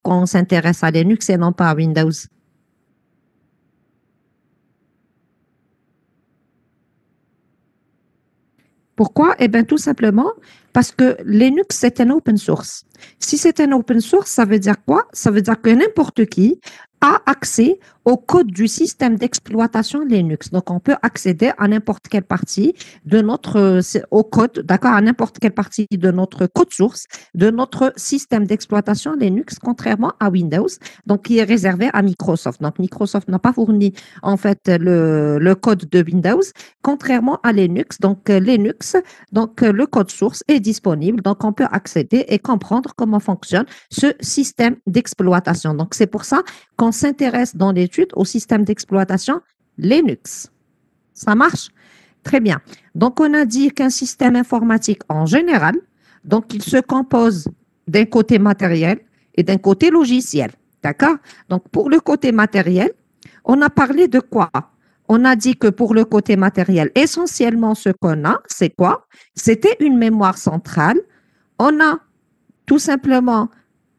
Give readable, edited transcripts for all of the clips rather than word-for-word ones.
qu'on s'intéresse à Linux et non pas à Windows? Pourquoi? Eh bien, tout simplement parce que Linux, c'est un open source. Si c'est un open source, ça veut dire quoi? Ça veut dire que n'importe qui a accès au code du système d'exploitation Linux. Donc, on peut accéder à n'importe quelle partie de au code, d'accord, à n'importe quelle partie de notre code source, de notre système d'exploitation Linux, contrairement à Windows, donc qui est réservé à Microsoft. Donc, Microsoft n'a pas fourni, en fait, le code de Windows, contrairement à Linux. Donc, Linux, donc, le code source est disponible. Donc, on peut accéder et comprendre comment fonctionne ce système d'exploitation. Donc, c'est pour ça qu'on s'intéresse dans l'étude au système d'exploitation Linux. Ça marche? Très bien. Donc, on a dit qu'un système informatique en général, donc, il se compose d'un côté matériel et d'un côté logiciel. D'accord? Donc, pour le côté matériel, on a parlé de quoi? On a dit que pour le côté matériel, essentiellement, ce qu'on a, c'est quoi? C'était une mémoire centrale. On a tout simplement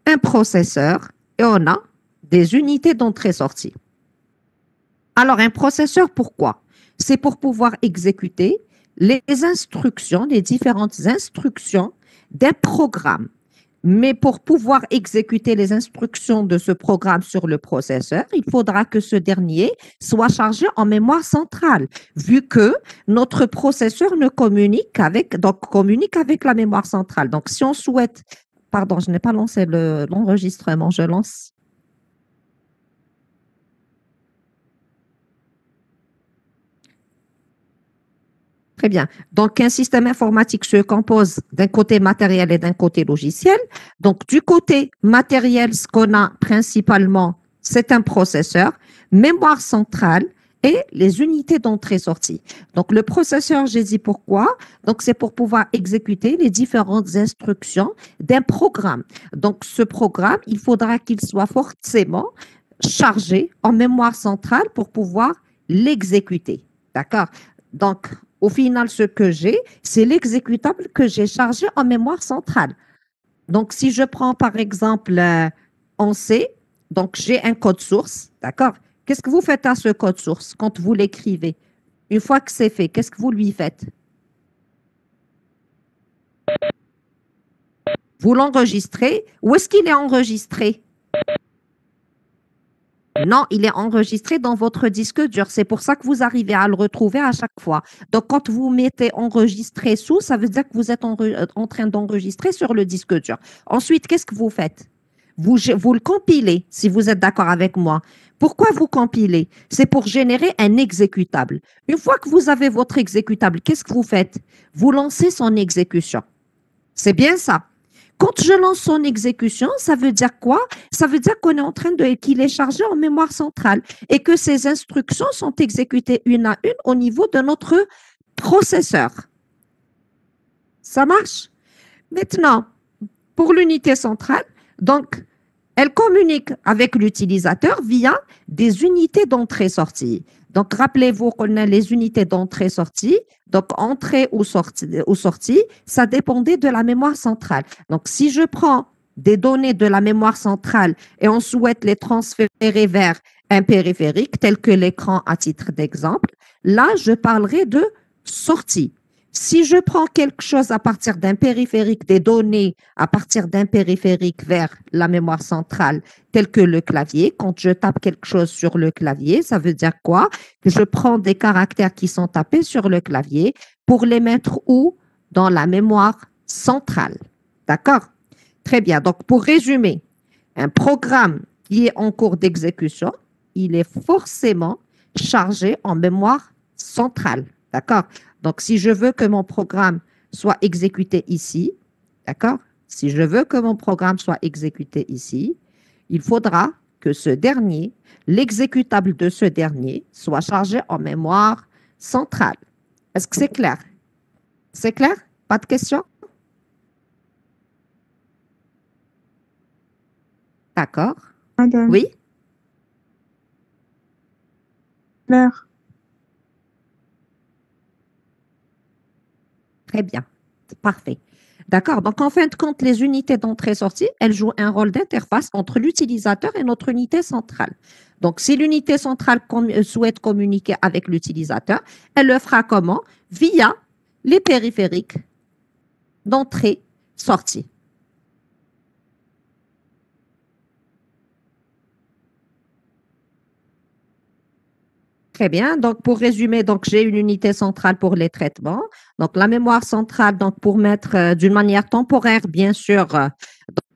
un processeur et on a des unités d'entrée-sortie. Alors, un processeur, pourquoi? C'est pour pouvoir exécuter les instructions, les différentes instructions d'un programme. Mais pour pouvoir exécuter les instructions de ce programme sur le processeur, il faudra que ce dernier soit chargé en mémoire centrale, vu que notre processeur ne communique avec la mémoire centrale. Donc, si on souhaite, pardon, je n'ai pas lancé l'enregistrement, je lance. Très bien. Donc, un système informatique se compose d'un côté matériel et d'un côté logiciel. Donc, du côté matériel, ce qu'on a principalement, c'est un processeur, mémoire centrale et les unités d'entrée-sortie. Donc, le processeur, j'ai dit pourquoi. Donc, c'est pour pouvoir exécuter les différentes instructions d'un programme. Donc, ce programme, il faudra qu'il soit forcément chargé en mémoire centrale pour pouvoir l'exécuter. D'accord? Donc, au final, ce que j'ai, c'est l'exécutable que j'ai chargé en mémoire centrale. Donc, si je prends par exemple en C, donc j'ai un code source, d'accord? Qu'est-ce que vous faites à ce code source quand vous l'écrivez? Une fois que c'est fait, qu'est-ce que vous lui faites? Vous l'enregistrez. Où est-ce qu'il est enregistré? Non, il est enregistré dans votre disque dur. C'est pour ça que vous arrivez à le retrouver à chaque fois. Donc, quand vous mettez enregistré sous, ça veut dire que vous êtes en train d'enregistrer sur le disque dur. Ensuite, qu'est-ce que vous faites? Vous le compilez, si vous êtes d'accord avec moi. Pourquoi vous compilez? C'est pour générer un exécutable. Une fois que vous avez votre exécutable, qu'est-ce que vous faites? Vous lancez son exécution. C'est bien ça. Quand je lance son exécution, ça veut dire quoi? Ça veut dire qu'on est en train qu'il est chargé en mémoire centrale et que ces instructions sont exécutées une à une au niveau de notre processeur. Ça marche? Maintenant, pour l'unité centrale, donc, elle communique avec l'utilisateur via des unités d'entrée-sortie. Donc, rappelez-vous qu'on a les unités d'entrée-sortie. Donc, entrée ou sortie, ça dépendait de la mémoire centrale. Donc, si je prends des données de la mémoire centrale et on souhaite les transférer vers un périphérique, tel que l'écran à titre d'exemple, là, je parlerai de sortie. Si je prends quelque chose à partir d'un périphérique, des données à partir d'un périphérique vers la mémoire centrale, tel que le clavier, quand je tape quelque chose sur le clavier, ça veut dire quoi? Que je prends des caractères qui sont tapés sur le clavier pour les mettre où? Dans la mémoire centrale. D'accord? Très bien. Donc, pour résumer, un programme qui est en cours d'exécution, il est forcément chargé en mémoire centrale. D'accord? Donc, si je veux que mon programme soit exécuté ici, d'accord? Si je veux que mon programme soit exécuté ici, il faudra que ce dernier, l'exécutable de ce dernier, soit chargé en mémoire centrale. Est-ce que c'est clair? C'est clair? Pas de questions? D'accord. Madame Oui? Claire, Très bien. Parfait. D'accord? Donc, en fin de compte, les unités d'entrée-sortie, elles jouent un rôle d'interface entre l'utilisateur et notre unité centrale. Donc, si l'unité centrale souhaite communiquer avec l'utilisateur, elle le fera comment? Via les périphériques d'entrée-sortie. Très bien. Donc, pour résumer, donc, j'ai une unité centrale pour les traitements. Donc, la mémoire centrale, donc, pour mettre d'une manière temporaire, bien sûr.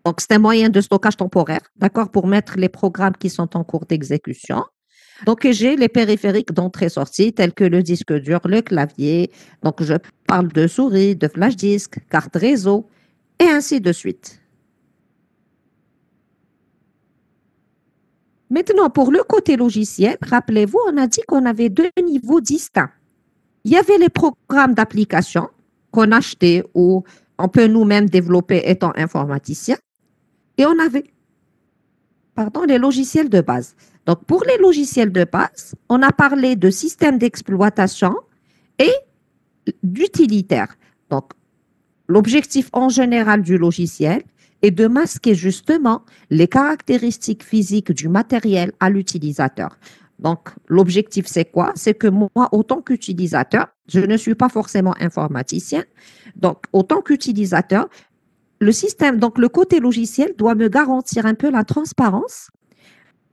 Donc, c'est un moyen de stockage temporaire, d'accord, pour mettre les programmes qui sont en cours d'exécution. Donc, j'ai les périphériques d'entrée-sortie, tels que le disque dur, le clavier. Donc, je parle de souris, de flash disk, carte réseau, et ainsi de suite. Maintenant, pour le côté logiciel, rappelez-vous, on a dit qu'on avait deux niveaux distincts. Il y avait les programmes d'application qu'on achetait ou on peut nous-mêmes développer étant informaticien. Et on avait, pardon, les logiciels de base. Donc, pour les logiciels de base, on a parlé de système d'exploitation et d'utilitaire. Donc, l'objectif en général du logiciel est de masquer justement les caractéristiques physiques du matériel à l'utilisateur. Donc, l'objectif, c'est quoi? C'est que moi, autant qu'utilisateur, je ne suis pas forcément informaticien. Donc, autant qu'utilisateur, le système, donc le côté logiciel doit me garantir un peu la transparence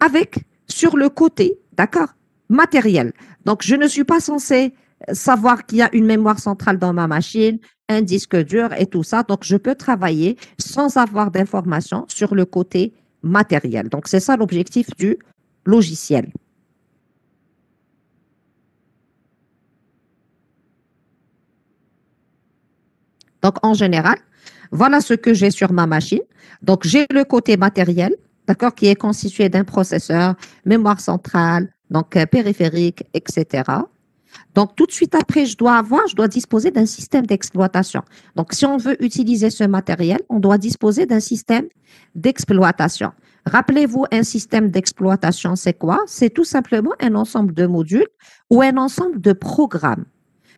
avec, sur le côté, d'accord, matériel. Donc, je ne suis pas censé savoir qu'il y a une mémoire centrale dans ma machine, un disque dur et tout ça. Donc, je peux travailler sans avoir d'informations sur le côté matériel. Donc, c'est ça l'objectif du logiciel. Donc, en général, voilà ce que j'ai sur ma machine. Donc, j'ai le côté matériel, d'accord, qui est constitué d'un processeur, mémoire centrale, donc périphérique, etc. Donc, tout de suite après, je dois disposer d'un système d'exploitation. Donc, si on veut utiliser ce matériel, on doit disposer d'un système d'exploitation. Rappelez-vous, un système d'exploitation, c'est quoi? C'est tout simplement un ensemble de modules ou un ensemble de programmes.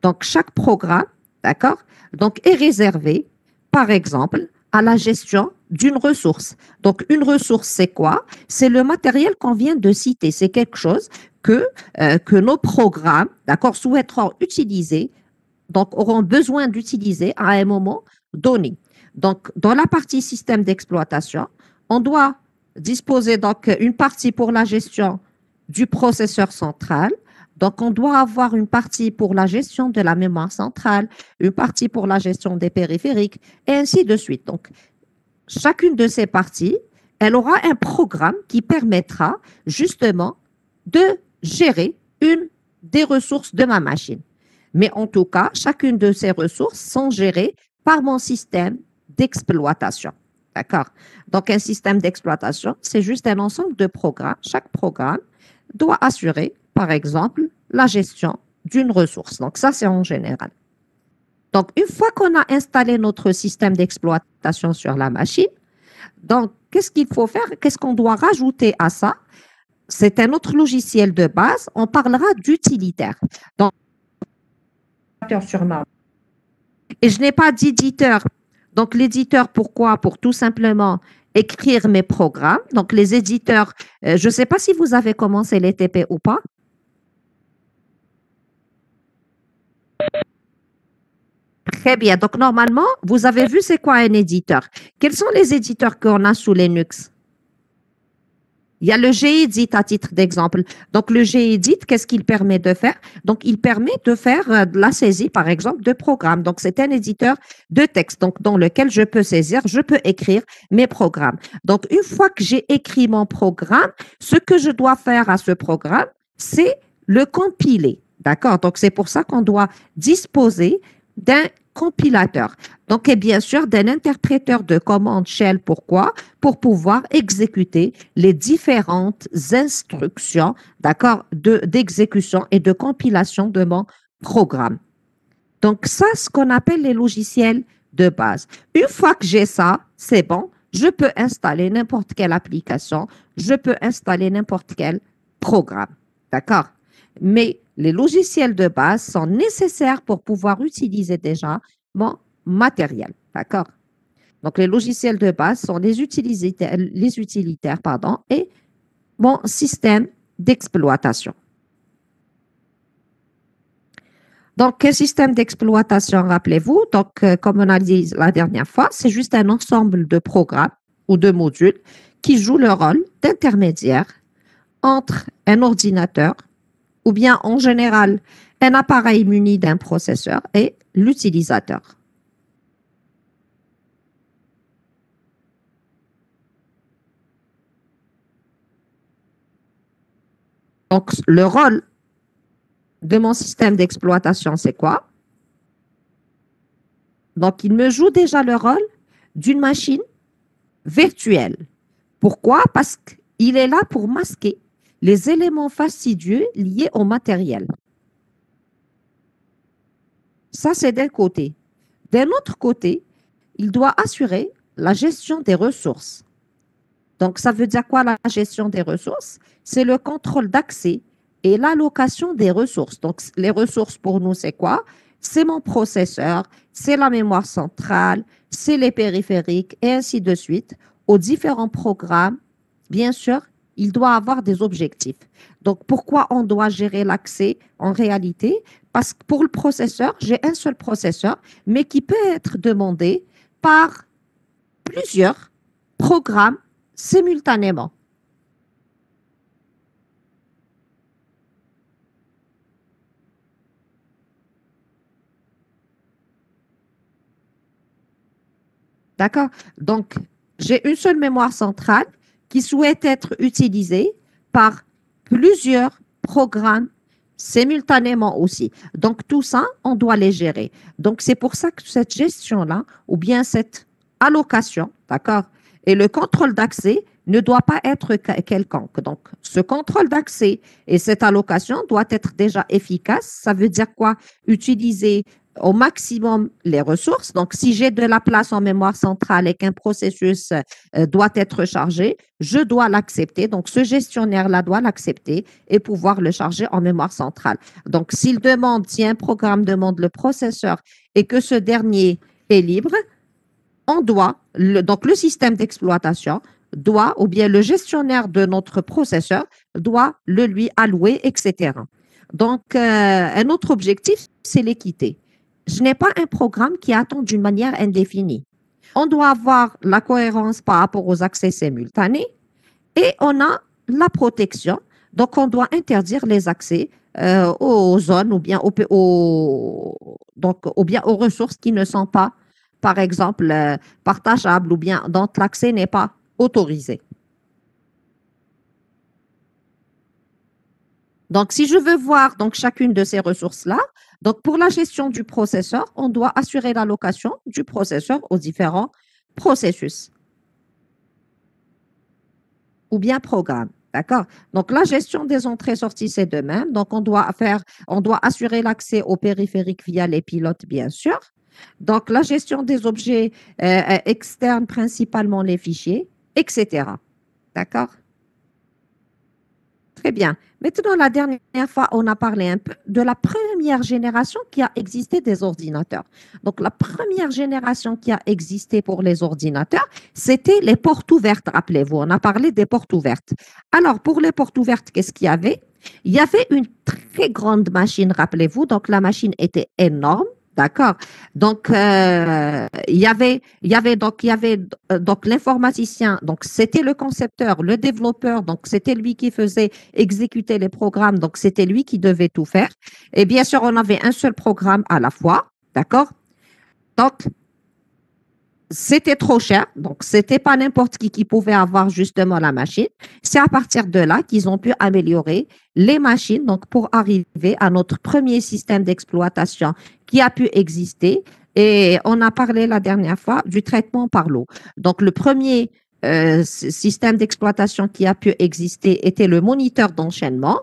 Donc, chaque programme, d'accord, donc est réservé, par exemple, à la gestion d'une ressource. Donc, une ressource, c'est quoi? C'est le matériel qu'on vient de citer. C'est quelque chose que nos programmes, d'accord, souhaiteront utiliser, donc auront besoin d'utiliser à un moment donné. Donc, dans la partie système d'exploitation, on doit disposer donc une partie pour la gestion du processeur central. Donc, on doit avoir une partie pour la gestion de la mémoire centrale, une partie pour la gestion des périphériques, et ainsi de suite. Donc, chacune de ces parties, elle aura un programme qui permettra justement de gérer une des ressources de ma machine. Mais en tout cas, chacune de ces ressources sont gérées par mon système d'exploitation. D'accord? Donc, un système d'exploitation, c'est juste un ensemble de programmes. Chaque programme doit assurer, par exemple, la gestion d'une ressource. Donc, ça, c'est en général. Donc, une fois qu'on a installé notre système d'exploitation sur la machine, donc, qu'est-ce qu'il faut faire? Qu'est-ce qu'on doit rajouter à ça? C'est un autre logiciel de base. On parlera d'utilitaire. Donc, sur ma... Et je n'ai pas d'éditeur. Donc, l'éditeur, pourquoi? Pour tout simplement écrire mes programmes. Donc, les éditeurs, je ne sais pas si vous avez commencé les TP ou pas. Très bien. Donc, normalement, vous avez vu c'est quoi un éditeur. Quels sont les éditeurs qu'on a sous Linux? Il y a le Gedit à titre d'exemple. Donc, le Gedit, qu'est-ce qu'il permet de faire? Donc, il permet de faire de la saisie, par exemple, de programmes. Donc, c'est un éditeur de texte, donc, dans lequel je peux saisir, je peux écrire mes programmes. Donc, une fois que j'ai écrit mon programme, ce que je dois faire à ce programme, c'est le compiler. D'accord? Donc, c'est pour ça qu'on doit disposer d'un compilateur. Donc, et bien sûr, d'un interpréteur de commande shell. Pourquoi? Pour pouvoir exécuter les différentes instructions, d'accord, d'exécution et de compilation de mon programme. Donc, ça, ce qu'on appelle les logiciels de base. Une fois que j'ai ça, c'est bon, je peux installer n'importe quelle application, je peux installer n'importe quel programme, d'accord? Mais les logiciels de base sont nécessaires pour pouvoir utiliser déjà mon matériel. D'accord? Donc, les logiciels de base sont les utilitaires pardon, et mon système d'exploitation. Donc, quel système d'exploitation, rappelez-vous? Donc, comme on a dit la dernière fois, c'est juste un ensemble de programmes ou de modules qui jouent le rôle d'intermédiaire entre un ordinateur ou bien en général un appareil muni d'un processeur et l'utilisateur. Donc, le rôle de mon système d'exploitation, c'est quoi? Donc, il me joue déjà le rôle d'une machine virtuelle. Pourquoi? Parce qu'il est là pour masquer les éléments fastidieux liés au matériel. Ça, c'est d'un côté. D'un autre côté, il doit assurer la gestion des ressources. Donc, ça veut dire quoi la gestion des ressources? C'est le contrôle d'accès et l'allocation des ressources. Donc, les ressources pour nous, c'est quoi? C'est mon processeur, c'est la mémoire centrale, c'est les périphériques et ainsi de suite. Aux différents programmes, bien sûr, il doit avoir des objectifs. Donc, pourquoi on doit gérer l'accès en réalité? Parce que pour le processeur, j'ai un seul processeur, mais qui peut être demandé par plusieurs programmes simultanément. D'accord? Donc, j'ai une seule mémoire centrale qui souhaite être utilisée par plusieurs programmes simultanément aussi. Donc, tout ça, on doit les gérer. Donc, c'est pour ça que cette gestion-là, ou bien cette allocation, d'accord, et le contrôle d'accès ne doit pas être quelconque. Donc, ce contrôle d'accès et cette allocation doit être déjà efficace. Ça veut dire quoi? Utiliser au maximum les ressources. Donc, si j'ai de la place en mémoire centrale et qu'un processus doit être chargé, je dois l'accepter. Donc, ce gestionnaire-là doit l'accepter et pouvoir le charger en mémoire centrale. Donc, s'il demande, si un programme demande le processeur et que ce dernier est libre, on doit, donc le système d'exploitation doit, ou bien le gestionnaire de notre processeur doit le lui allouer, etc. Donc, un autre objectif, c'est l'équité. Je n'ai pas un programme qui attend d'une manière indéfinie. On doit avoir la cohérence par rapport aux accès simultanés et on a la protection. Donc, on doit interdire les accès aux zones ou bien ou bien aux ressources qui ne sont pas, par exemple, partageables ou bien dont l'accès n'est pas autorisé. Donc, si je veux voir donc, chacune de ces ressources-là, donc pour la gestion du processeur, on doit assurer l'allocation du processeur aux différents processus ou bien programmes. D'accord? Donc, la gestion des entrées-sorties, c'est de même. Donc, on doit assurer l'accès aux périphériques via les pilotes, bien sûr. Donc, la gestion des objets externes, principalement les fichiers, etc. D'accord? Très bien. Maintenant, la dernière fois, on a parlé un peu de la première génération qui a existé des ordinateurs. Donc, la première génération qui a existé pour les ordinateurs, c'était les portes ouvertes, rappelez-vous. On a parlé des portes ouvertes. Alors, pour les portes ouvertes, qu'est-ce qu'il y avait? Il y avait une très grande machine, rappelez-vous. Donc, la machine était énorme. D'accord. Donc, donc l'informaticien, donc c'était le concepteur, le développeur, donc c'était lui qui faisait exécuter les programmes, donc c'était lui qui devait tout faire. Et bien sûr, on avait un seul programme à la fois, d'accord? Donc, c'était trop cher, donc c'était pas n'importe qui pouvait avoir justement la machine. C'est à partir de là qu'ils ont pu améliorer les machines, donc pour arriver à notre premier système d'exploitation qui a pu exister. Et on a parlé la dernière fois du traitement par l'eau. Donc le premier système d'exploitation qui a pu exister était le moniteur d'enchaînement.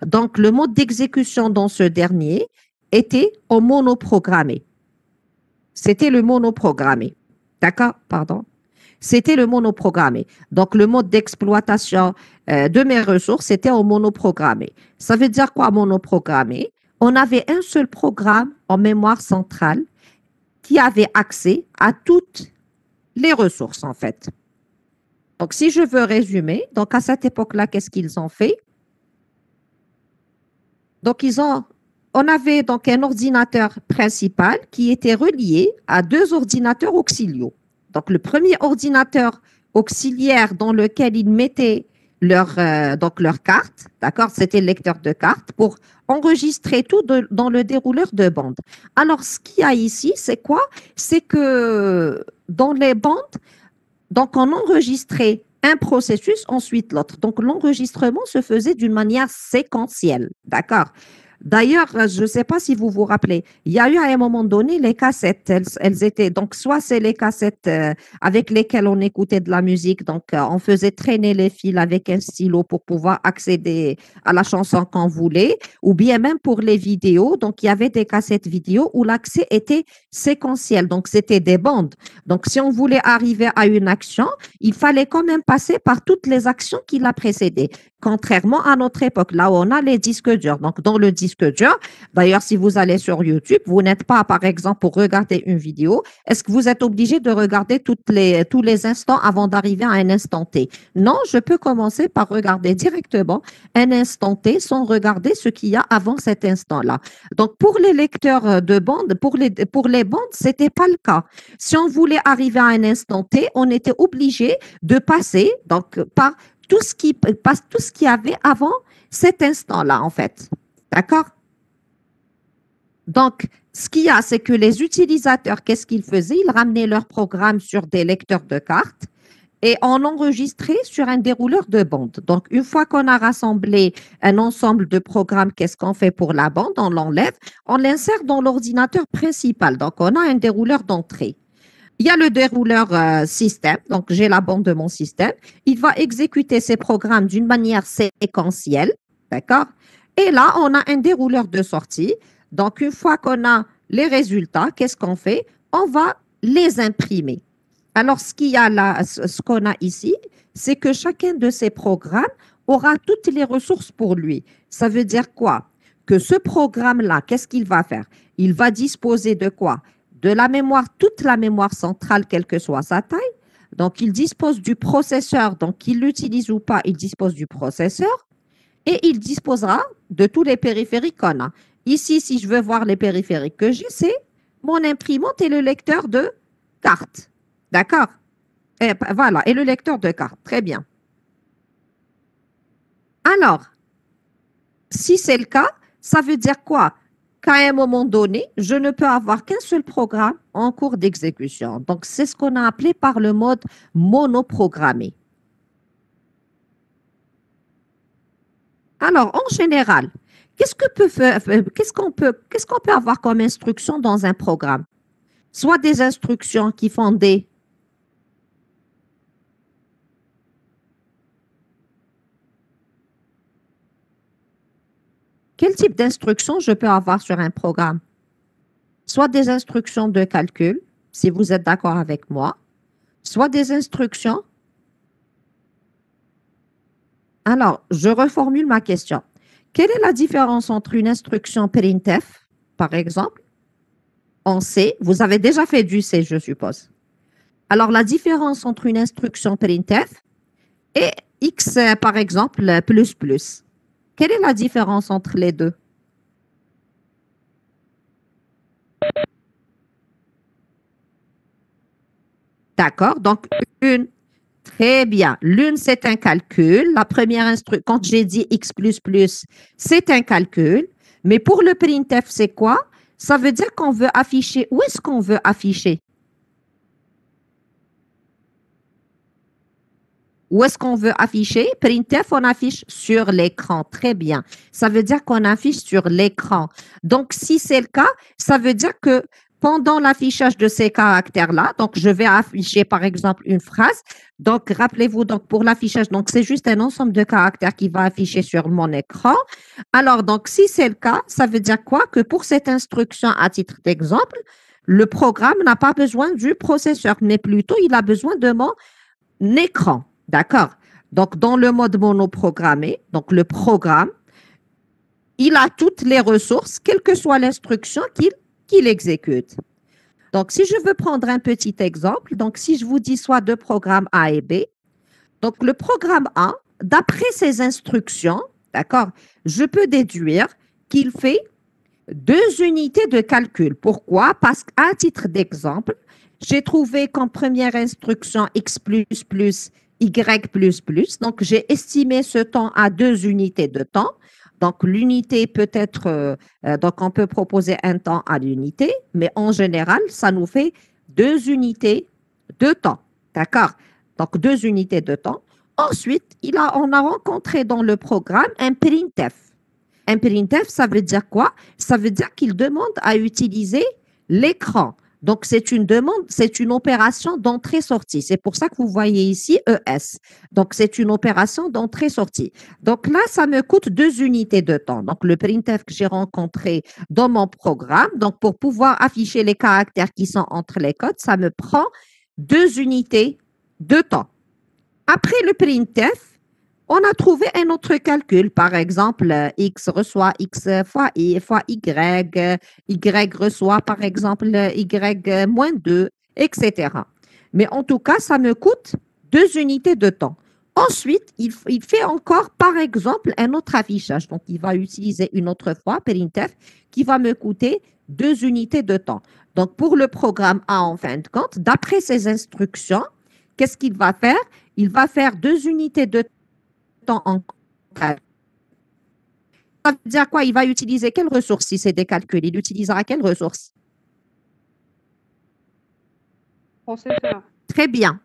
Donc le mode d'exécution dans ce dernier était au monoprogrammé. C'était le monoprogrammé. D'accord? Pardon. C'était le monoprogrammé. Donc, le mode d'exploitation de mes ressources, c'était au monoprogrammé. Ça veut dire quoi, monoprogrammé? On avait un seul programme en mémoire centrale qui avait accès à toutes les ressources, en fait. Donc, si je veux résumer, donc à cette époque-là, qu'est-ce qu'ils ont fait? Donc, on avait donc un ordinateur principal qui était relié à deux ordinateurs auxiliaux. Donc, le premier ordinateur auxiliaire dans lequel ils mettaient donc leur carte, d'accord, c'était le lecteur de carte pour enregistrer tout dans le dérouleur de bande. Alors, ce qu'il y a ici, c'est quoi? C'est que dans les bandes, donc on enregistrait un processus, ensuite l'autre. Donc, l'enregistrement se faisait d'une manière séquentielle, d'accord? D'ailleurs, je ne sais pas si vous vous rappelez, il y a eu à un moment donné les cassettes. Elles étaient donc soit c'est les cassettes avec lesquelles on écoutait de la musique, donc on faisait traîner les fils avec un stylo pour pouvoir accéder à la chanson qu'on voulait, ou bien même pour les vidéos. Donc il y avait des cassettes vidéo où l'accès était séquentiel, donc c'était des bandes. Donc si on voulait arriver à une action, il fallait quand même passer par toutes les actions qui la précédaient. Contrairement à notre époque, là où on a les disques durs. Donc, dans le disque dur, d'ailleurs, si vous allez sur YouTube, vous n'êtes pas, par exemple, pour regarder une vidéo, est-ce que vous êtes obligé de regarder tous les instants avant d'arriver à un instant T? Non, je peux commencer par regarder directement un instant T sans regarder ce qu'il y a avant cet instant-là. Donc, pour les lecteurs de bande, pour les bandes, c'était pas le cas. Si on voulait arriver à un instant T, on était obligé de passer donc par tout ce qui passe, tout ce qu'il y avait avant cet instant-là, en fait. D'accord? Donc, ce qu'il y a, c'est que les utilisateurs, qu'est-ce qu'ils faisaient? Ils ramenaient leur programme sur des lecteurs de cartes et on l'enregistrait sur un dérouleur de bande. Donc, une fois qu'on a rassemblé un ensemble de programmes, qu'est-ce qu'on fait pour la bande? On l'enlève, on l'insère dans l'ordinateur principal. Donc, on a un dérouleur d'entrée. Il y a le dérouleur système, donc j'ai la bande de mon système. Il va exécuter ses programmes d'une manière séquentielle, d'accord? Et là, on a un dérouleur de sortie. Donc, une fois qu'on a les résultats, qu'est-ce qu'on fait? On va les imprimer. Alors, ce qu'il y a là, ce qu'on a ici, c'est que chacun de ces programmes aura toutes les ressources pour lui. Ça veut dire quoi? Que ce programme-là, qu'est-ce qu'il va faire? Il va disposer de quoi? De la mémoire, toute la mémoire centrale, quelle que soit sa taille. Donc, il dispose du processeur. Donc, qu'il l'utilise ou pas, il dispose du processeur. Et il disposera de tous les périphériques qu'on a. Ici, si je veux voir les périphériques que j'ai, c'est mon imprimante et le lecteur de carte. D'accord? Et voilà, et le lecteur de carte. Très bien. Alors, si c'est le cas, ça veut dire quoi? Qu'à un moment donné, je ne peux avoir qu'un seul programme en cours d'exécution. Donc, c'est ce qu'on a appelé par le mode monoprogrammé. Alors, en général, qu'est-ce qu'on peut avoir comme instruction dans un programme? Soit des instructions qui font des... Quel type d'instruction je peux avoir sur un programme? Soit des instructions de calcul, si vous êtes d'accord avec moi, soit des instructions. Alors, je reformule ma question. Quelle est la différence entre une instruction printf, par exemple, en C? Vous avez déjà fait du C, je suppose. Alors, la différence entre une instruction printf et X, par exemple, plus plus. Quelle est la différence entre les deux? D'accord, donc une, très bien. L'une, c'est un calcul. La première instruction, quand j'ai dit X++, c'est un calcul. Mais pour le printf, c'est quoi? Ça veut dire qu'on veut afficher. Où est-ce qu'on veut afficher? Où est-ce qu'on veut afficher? Printf, on affiche sur l'écran. Très bien. Ça veut dire qu'on affiche sur l'écran. Donc, si c'est le cas, ça veut dire que pendant l'affichage de ces caractères-là, donc je vais afficher par exemple une phrase. Donc, rappelez-vous, donc pour l'affichage, donc c'est juste un ensemble de caractères qui va afficher sur mon écran. Alors, donc, si c'est le cas, ça veut dire quoi? Que pour cette instruction, à titre d'exemple, le programme n'a pas besoin du processeur, mais plutôt il a besoin de mon écran. D'accord? Donc, dans le mode monoprogrammé, donc le programme, il a toutes les ressources, quelle que soit l'instruction qu'il exécute. Donc, si je veux prendre un petit exemple, donc si je vous dis soit deux programmes A et B, donc le programme A, d'après ses instructions, d'accord, je peux déduire qu'il fait deux unités de calcul. Pourquoi? Parce qu'à titre d'exemple, j'ai trouvé qu'en première instruction x plus y plus. Donc, j'ai estimé ce temps à deux unités de temps. Donc, l'unité peut être, donc on peut proposer un temps à l'unité, mais en général, ça nous fait deux unités de temps. D'accord? Donc, deux unités de temps. Ensuite, on a rencontré dans le programme un printf. Un printf, ça veut dire quoi? Ça veut dire qu'il demande à utiliser l'écran. Donc, c'est une demande, c'est une opération d'entrée-sortie. C'est pour ça que vous voyez ici ES. Donc, c'est une opération d'entrée-sortie. Donc là, ça me coûte deux unités de temps. Donc, le printf que j'ai rencontré dans mon programme, donc pour pouvoir afficher les caractères qui sont entre les codes, ça me prend deux unités de temps. Après le printf, on a trouvé un autre calcul. Par exemple, x reçoit x fois y, y reçoit par exemple y moins 2, etc. Mais en tout cas, ça me coûte deux unités de temps. Ensuite, il fait encore, par exemple, un autre affichage. Donc, il va utiliser une autre fois printf qui va me coûter deux unités de temps. Donc, pour le programme A, en fin de compte, d'après ses instructions, qu'est-ce qu'il va faire? Il va faire deux unités de temps en calcul. Ça veut dire quoi? Il va utiliser quelle ressource si c'est des calculs? Il utilisera quelle ressource? Processeur. Très bien.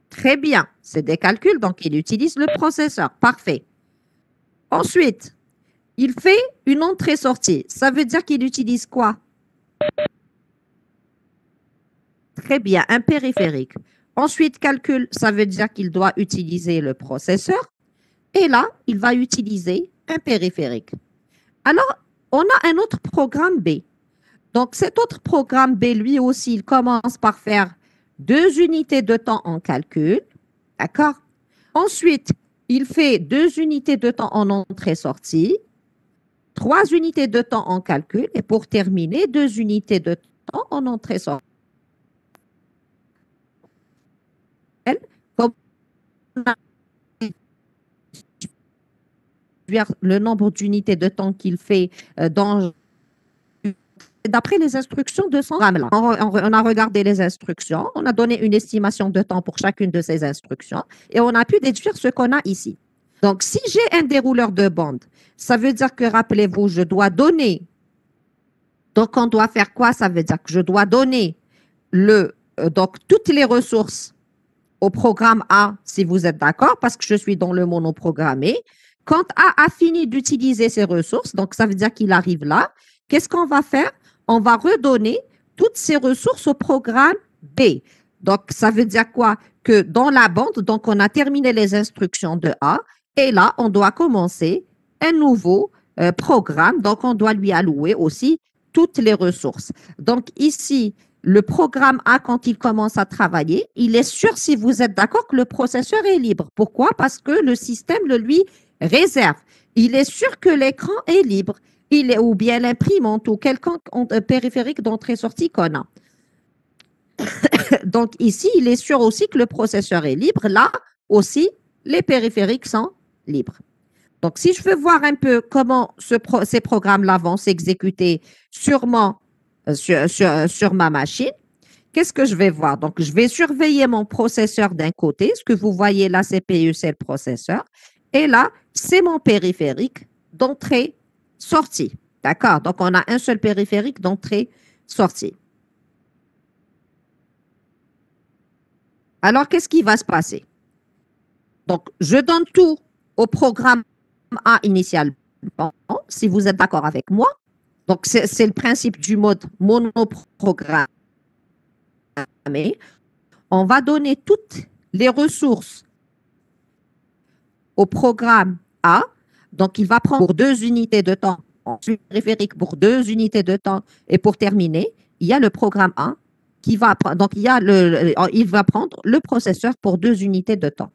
Très bien. C'est des calculs, donc il utilise le processeur. Parfait. Ensuite, il fait une entrée-sortie. Ça veut dire qu'il utilise quoi? Très bien, un périphérique. Ensuite, calcul, ça veut dire qu'il doit utiliser le processeur. Et là, il va utiliser un périphérique. Alors, on a un autre programme B. Donc, cet autre programme B, lui aussi, il commence par faire deux unités de temps en calcul. D'accord? Ensuite, il fait deux unités de temps en entrée-sortie, trois unités de temps en calcul, et pour terminer, deux unités de temps en entrée-sortie. Comme le nombre d'unités de temps qu'il fait d'après les instructions de son programme. On a regardé les instructions, on a donné une estimation de temps pour chacune de ces instructions et on a pu déduire ce qu'on a ici. Donc, si j'ai un dérouleur de bande, ça veut dire que, rappelez-vous, je dois donner. Donc, on doit faire quoi? Ça veut dire que je dois donner donc, toutes les ressources au programme A, si vous êtes d'accord, parce que je suis dans le monoprogrammé. Quand A a fini d'utiliser ses ressources, donc ça veut dire qu'il arrive là, qu'est-ce qu'on va faire? On va redonner toutes ces ressources au programme B. Donc, ça veut dire quoi? Que dans la bande, donc on a terminé les instructions de A et là, on doit commencer un nouveau programme. Donc, on doit lui allouer aussi toutes les ressources. Donc, ici, le programme A, quand il commence à travailler, il est sûr, si vous êtes d'accord, que le processeur est libre. Pourquoi? Parce que le système le lui réserve. Il est sûr que l'écran est libre. Ou bien l'imprimante ou quelqu'un périphérique d'entrée-sortie qu'on a. Donc ici, il est sûr aussi que le processeur est libre. Là aussi, les périphériques sont libres. Donc, si je veux voir un peu comment ces programmes-là vont s'exécuter sur ma machine, qu'est-ce que je vais voir? Donc, je vais surveiller mon processeur d'un côté. Ce que vous voyez là, CPU, c'est le processeur. Et là, c'est mon périphérique d'entrée-sortie. D'accord? Donc, on a un seul périphérique d'entrée-sortie. Alors, qu'est-ce qui va se passer? Donc, je donne tout au programme A initialement, si vous êtes d'accord avec moi. Donc, c'est le principe du mode monoprogrammé. On va donner toutes les ressources au programme A. Donc, il va prendre pour deux unités de temps, ensuite périphérique pour deux unités de temps. Et pour terminer, il y a le programme A qui va prendre, donc il va prendre le processeur pour deux unités de temps.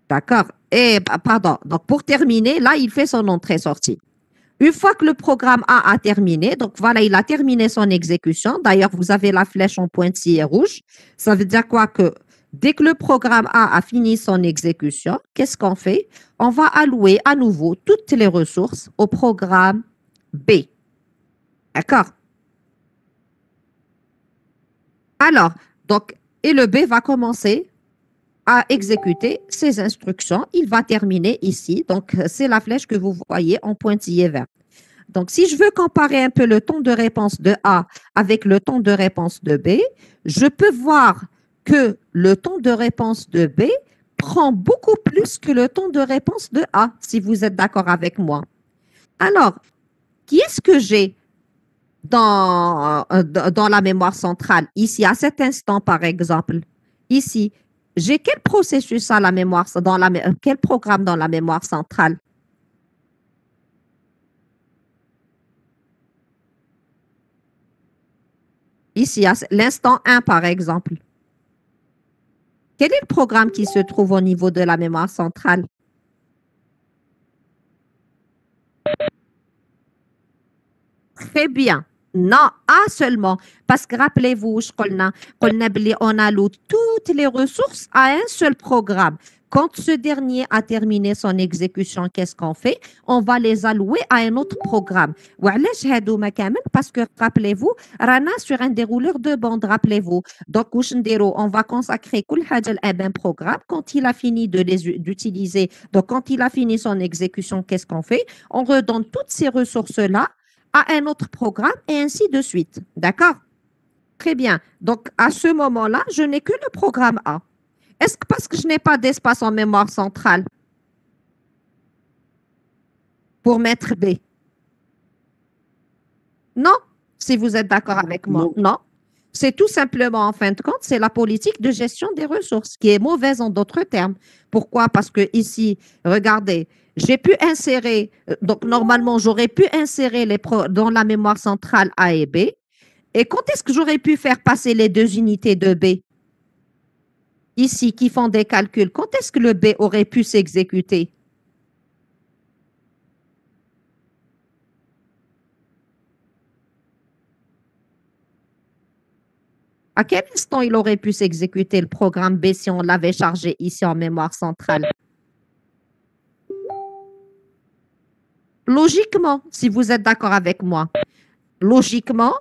D'accord? Et, pardon, donc pour terminer, là, il fait son entrée-sortie. Une fois que le programme A a terminé, donc voilà, il a terminé son exécution. D'ailleurs, vous avez la flèche en pointillé rouge. Ça veut dire quoi? Que dès que le programme A fini son exécution, qu'est-ce qu'on fait? On va allouer à nouveau toutes les ressources au programme B. D'accord? Alors, donc, et le B va commencer à exécuter ses instructions. Il va terminer ici. Donc, c'est la flèche que vous voyez en pointillé vert. Donc, si je veux comparer un peu le temps de réponse de A avec le temps de réponse de B, je peux voir que le temps de réponse de B prend beaucoup plus que le temps de réponse de A, si vous êtes d'accord avec moi. Alors, qui est-ce que j'ai dans la mémoire centrale? Ici, à cet instant, par exemple, ici, j'ai quel processus à la mémoire, quel programme dans la mémoire centrale? Ici, à l'instant 1, par exemple. Quel est le programme qui se trouve au niveau de la mémoire centrale? Très bien. Non, A seulement. Parce que rappelez-vous, on alloue toutes les ressources à un seul programme. Quand ce dernier a terminé son exécution, qu'est-ce qu'on fait? On va les allouer à un autre programme. Parce que rappelez-vous, Rana sur un dérouleur de bande, rappelez-vous. Donc, on va consacrer un programme. Quand il a fini d'utiliser, donc quand il a fini son exécution, qu'est-ce qu'on fait? On redonne toutes ces ressources-là à un autre programme et ainsi de suite. D'accord? Très bien. Donc, à ce moment-là, je n'ai que le programme A. Est-ce que parce que je n'ai pas d'espace en mémoire centrale pour mettre B? Non, si vous êtes d'accord avec moi. Non. Non. C'est tout simplement, en fin de compte, c'est la politique de gestion des ressources qui est mauvaise en d'autres termes. Pourquoi? Parce que ici, regardez, j'ai pu insérer, donc normalement, j'aurais pu insérer dans la mémoire centrale A et B. Et quand est-ce que j'aurais pu faire passer les deux unités de B ici qui font des calculs? Quand est-ce que le B aurait pu s'exécuter? À quel instant il aurait pu s'exécuter le programme B si on l'avait chargé ici en mémoire centrale? Logiquement, si vous êtes d'accord avec moi, logiquement,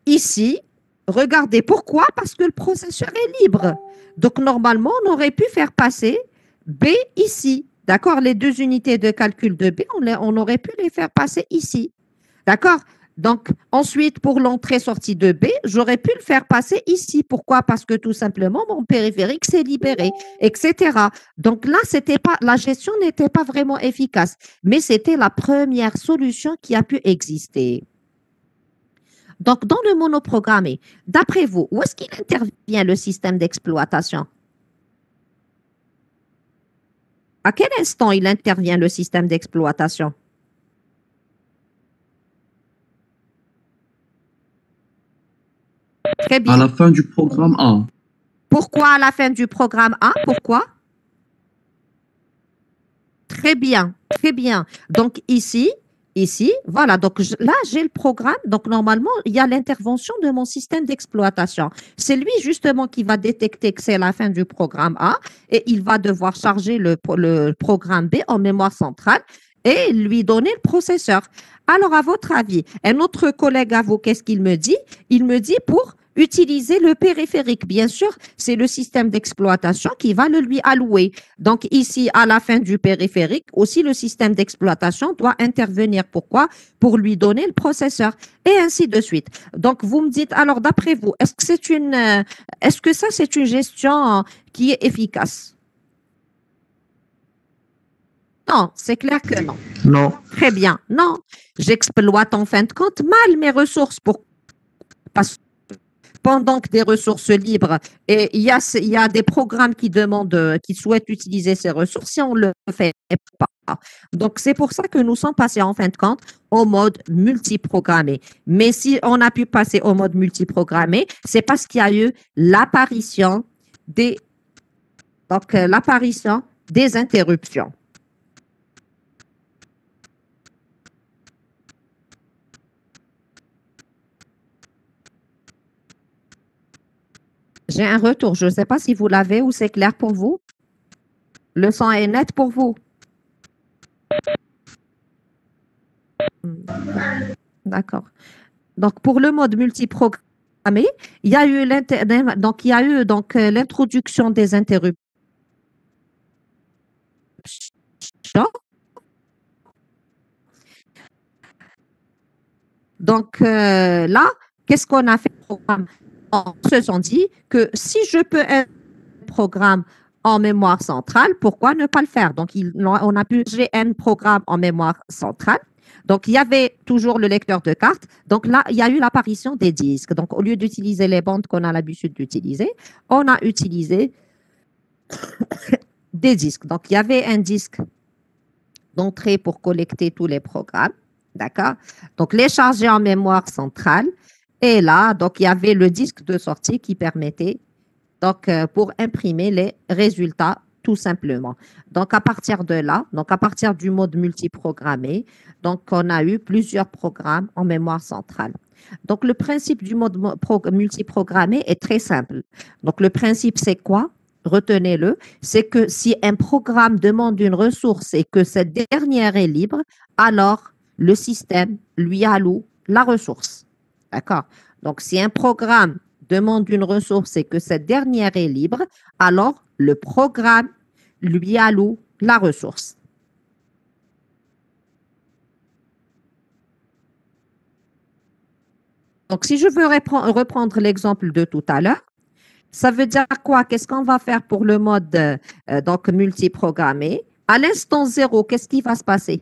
ici, regardez pourquoi? Parce que le processeur est libre. Donc, normalement, on aurait pu faire passer B ici. D'accord? Les deux unités de calcul de B, on aurait pu les faire passer ici. D'accord? Donc, ensuite, pour l'entrée-sortie de B, j'aurais pu le faire passer ici. Pourquoi? Parce que tout simplement, mon périphérique s'est libéré, etc. Donc là, la gestion n'était pas vraiment efficace, mais c'était la première solution qui a pu exister. Donc, dans le monoprogrammé, d'après vous, où est-ce qu'il intervient le système d'exploitation? À quel instant il intervient le système d'exploitation? Très bien. À la fin du programme A. Pourquoi à la fin du programme A? Pourquoi? Très bien, très bien. Donc ici, voilà. Donc là, j'ai le programme. Donc normalement, il y a l'intervention de mon système d'exploitation. C'est lui justement qui va détecter que c'est la fin du programme A et il va devoir charger le programme B en mémoire centrale et lui donner le processeur. Alors, à votre avis, un autre collègue à vous, qu'est-ce qu'il me dit? Il me dit pour utiliser le périphérique. Bien sûr, c'est le système d'exploitation qui va le lui allouer. Donc ici, à la fin du périphérique, aussi le système d'exploitation doit intervenir. Pourquoi? Pour lui donner le processeur et ainsi de suite. Donc vous me dites, alors d'après vous, est-ce que ça c'est une gestion qui est efficace? Non, c'est clair que non. Non. Très bien. Non, j'exploite en fin de compte mal mes ressources parce que pendant que des ressources libres, et il y a des programmes qui souhaitent utiliser ces ressources si on ne le fait pas. Donc, c'est pour ça que nous sommes passés en fin de compte au mode multiprogrammé. Mais si on a pu passer au mode multiprogrammé, c'est parce qu'il y a eu l'apparition des, l'apparition des interruptions. J'ai un retour. Je ne sais pas si vous l'avez ou c'est clair pour vous. Le son est net pour vous. D'accord. Donc, pour le mode multiprogrammé, il y a eu l'introduction des interruptions. Donc, là, qu'est-ce qu'on a fait au programme? On se sont dit que si je peux un programme en mémoire centrale, pourquoi ne pas le faire? Donc, on a pu gérer un programme en mémoire centrale. Donc, il y avait toujours le lecteur de cartes. Donc, là, il y a eu l'apparition des disques. Donc, au lieu d'utiliser les bandes qu'on a l'habitude d'utiliser, on a utilisé des disques. Donc, il y avait un disque d'entrée pour collecter tous les programmes. D'accord? Donc, les charger en mémoire centrale. Et là, donc, il y avait le disque de sortie qui permettait donc, pour imprimer les résultats tout simplement. Donc, à partir de là, donc à partir du mode multiprogrammé, donc on a eu plusieurs programmes en mémoire centrale. Donc, le principe du mode multiprogrammé est très simple. Donc, le principe, c'est quoi? Retenez-le, c'est que si un programme demande une ressource et que cette dernière est libre, alors le système lui alloue la ressource. D'accord? Donc, si un programme demande une ressource et que cette dernière est libre, alors le programme lui alloue la ressource. Donc, si je veux reprendre l'exemple de tout à l'heure, ça veut dire quoi? Qu'est-ce qu'on va faire pour le mode donc multiprogrammé? À l'instant 0, qu'est-ce qui va se passer?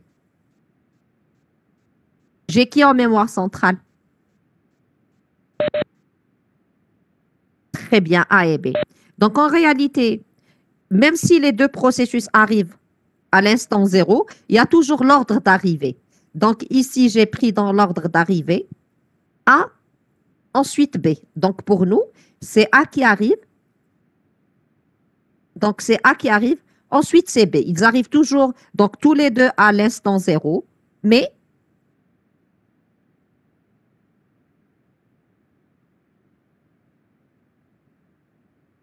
J'ai qui en mémoire centrale? Très bien, A et B. Donc, en réalité, même si les deux processus arrivent à l'instant 0, il y a toujours l'ordre d'arrivée. Donc, ici, j'ai pris dans l'ordre d'arrivée A, ensuite B. Donc, pour nous, c'est A qui arrive. Donc, c'est A qui arrive. Ensuite, c'est B. Ils arrivent toujours, donc tous les deux à l'instant 0, mais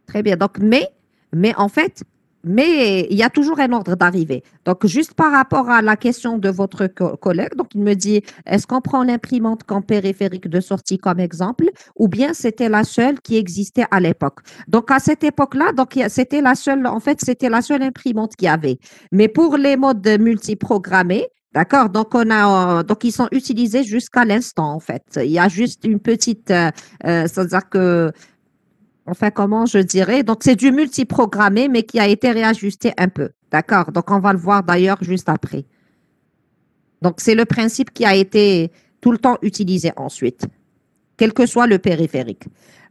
très bien. Donc, mais en fait, mais il y a toujours un ordre d'arrivée. Donc, juste par rapport à la question de votre collègue, donc il me dit, est-ce qu'on prend l'imprimante comme périphérique de sortie comme exemple, ou bien c'était la seule qui existait à l'époque? Donc, à cette époque-là, donc c'était la seule, en fait, c'était la seule imprimante qu'il y avait. Mais pour les modes multiprogrammés, d'accord, donc donc ils sont utilisés jusqu'à l'instant, en fait. Il y a juste une petite, c'est-à-dire que enfin, comment je dirais? Donc, c'est du multiprogrammé, mais qui a été réajusté un peu. D'accord? Donc, on va le voir d'ailleurs juste après. Donc, c'est le principe qui a été tout le temps utilisé ensuite, quel que soit le périphérique.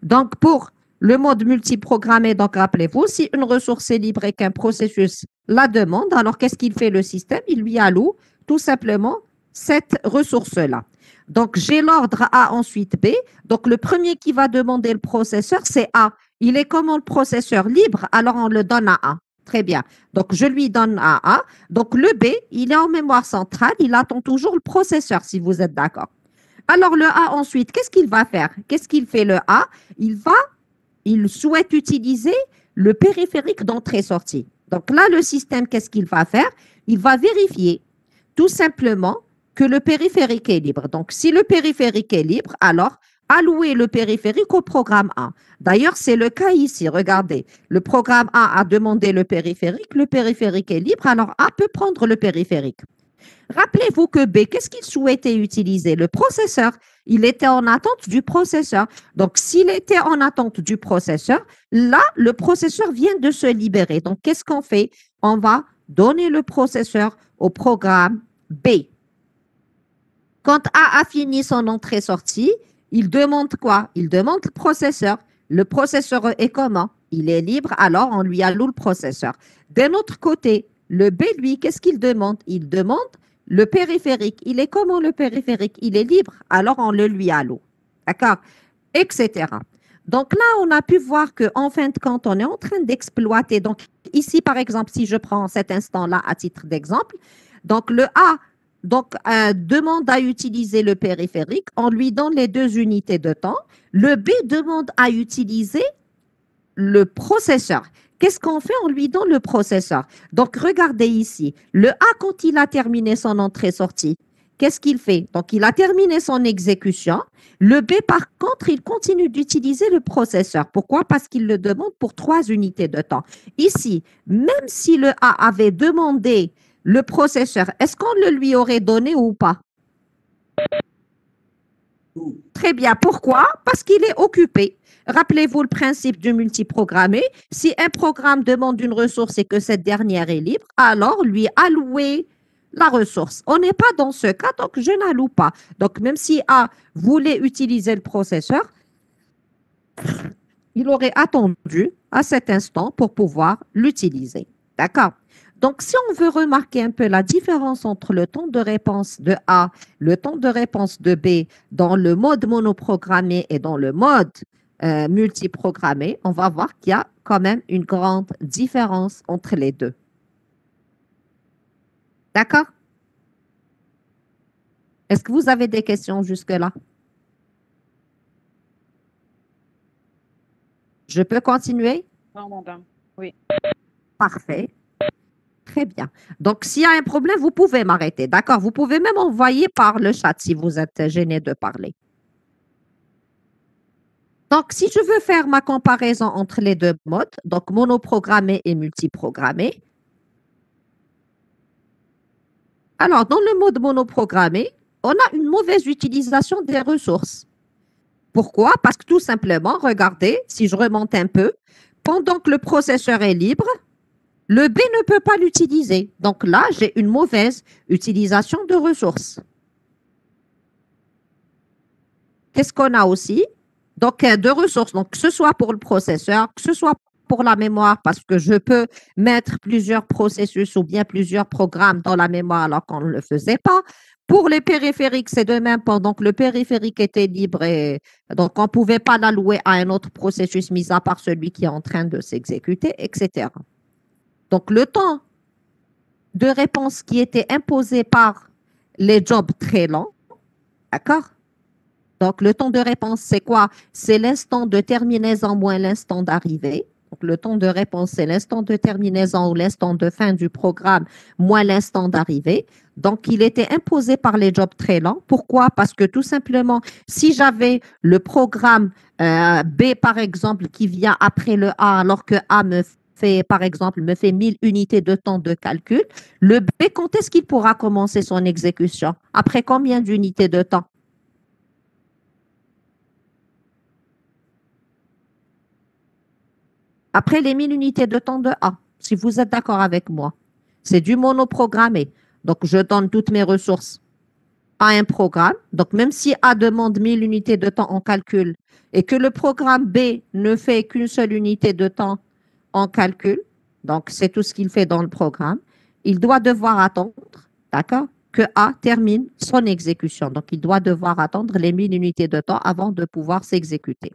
Donc, pour le mode multiprogrammé, donc rappelez-vous, si une ressource est libre et qu'un processus la demande, alors qu'est-ce qu'il fait le système? Il lui alloue tout simplement cette ressource-là. Donc, j'ai l'ordre A, ensuite B. Donc, le premier qui va demander le processeur, c'est A. Il est comment le processeur? Libre, alors on le donne à A. Très bien. Donc, je lui donne à A. Donc, le B, il est en mémoire centrale. Il attend toujours le processeur, si vous êtes d'accord. Alors, le A ensuite, qu'est-ce qu'il va faire? Qu'est-ce qu'il fait le A? Il souhaite utiliser le périphérique d'entrée-sortie. Donc là, le système, qu'est-ce qu'il va faire? Il va vérifier tout simplement que le périphérique est libre. Donc, si le périphérique est libre, alors allouer le périphérique au programme A. D'ailleurs, c'est le cas ici. Regardez, le programme A a demandé le périphérique est libre, alors A peut prendre le périphérique. Rappelez-vous que B, qu'est-ce qu'il souhaitait utiliser? Le processeur. Il était en attente du processeur. Donc, s'il était en attente du processeur, là, le processeur vient de se libérer. Donc, qu'est-ce qu'on fait? On va donner le processeur au programme B. Quand A a fini son entrée-sortie, il demande quoi? Il demande le processeur. Le processeur est comment? Il est libre, alors on lui alloue le processeur. D'un autre côté, le B, lui, qu'est-ce qu'il demande? Il demande le périphérique. Il est comment le périphérique? Il est libre, alors on le lui alloue. D'accord? Etc. Donc là, on a pu voir qu'en fin de compte, on est en train d'exploiter. Donc ici, par exemple, si je prends cet instant-là à titre d'exemple, donc le A demande à utiliser le périphérique, on lui donne les 2 unités de temps. Le B demande à utiliser le processeur. Qu'est-ce qu'on fait? On lui donne le processeur. Donc, regardez ici. Le A, quand il a terminé son entrée-sortie, qu'est-ce qu'il fait? Donc, il a terminé son exécution. Le B, par contre, il continue d'utiliser le processeur. Pourquoi? Parce qu'il le demande pour 3 unités de temps. Ici, même si le A avait demandé le processeur, est-ce qu'on le lui aurait donné ou pas? Très bien. Pourquoi? Parce qu'il est occupé. Rappelez-vous le principe du multiprogrammé. Si un programme demande une ressource et que cette dernière est libre, alors lui allouer la ressource. On n'est pas dans ce cas, donc je n'alloue pas. Donc, même si A voulait utiliser le processeur, il aurait attendu à cet instant pour pouvoir l'utiliser. D'accord? Donc, si on veut remarquer un peu la différence entre le temps de réponse de A, le temps de réponse de B dans le mode monoprogrammé et dans le mode multiprogrammé, on va voir qu'il y a quand même une grande différence entre les deux. D'accord? Est-ce que vous avez des questions jusque-là? Je peux continuer? Non, madame. Oui. Parfait. Très bien. Donc, s'il y a un problème, vous pouvez m'arrêter. D'accord? Vous pouvez même envoyer par le chat si vous êtes gêné de parler. Donc, si je veux faire ma comparaison entre les deux modes, donc monoprogrammé et multiprogrammé, alors dans le mode monoprogrammé, on a une mauvaise utilisation des ressources. Pourquoi? Parce que tout simplement, regardez, si je remonte un peu, pendant que le processeur est libre, le B ne peut pas l'utiliser. Donc là, j'ai une mauvaise utilisation de ressources. Qu'est-ce qu'on a aussi? Donc, de ressources, donc que ce soit pour le processeur, que ce soit pour la mémoire, parce que je peux mettre plusieurs processus ou bien plusieurs programmes dans la mémoire alors qu'on ne le faisait pas. Pour les périphériques, c'est de même, pendant que le périphérique était libre et donc on ne pouvait pas l'allouer à un autre processus mis à part celui qui est en train de s'exécuter, etc. Donc, le temps de réponse qui était imposé par les jobs très lents, d'accord? Donc, le temps de réponse, c'est quoi? C'est l'instant de terminaison moins l'instant d'arrivée. Donc, le temps de réponse, c'est l'instant de terminaison ou l'instant de fin du programme moins l'instant d'arrivée. Donc, il était imposé par les jobs très lents. Pourquoi? Parce que tout simplement, si j'avais le programme B, par exemple, qui vient après le A, alors que A me fait, par exemple, me fait 1000 unités de temps de calcul, le B, quand est-ce qu'il pourra commencer son exécution? Après combien d'unités de temps? Après les 1000 unités de temps de A, si vous êtes d'accord avec moi, c'est du monoprogrammé. Donc, je donne toutes mes ressources à un programme. Donc, même si A demande 1000 unités de temps en calcul et que le programme B ne fait qu'une seule unité de temps en calcul, donc c'est tout ce qu'il fait dans le programme, il doit devoir attendre, d'accord, que A termine son exécution. Donc, il doit devoir attendre les 1000 unités de temps avant de pouvoir s'exécuter.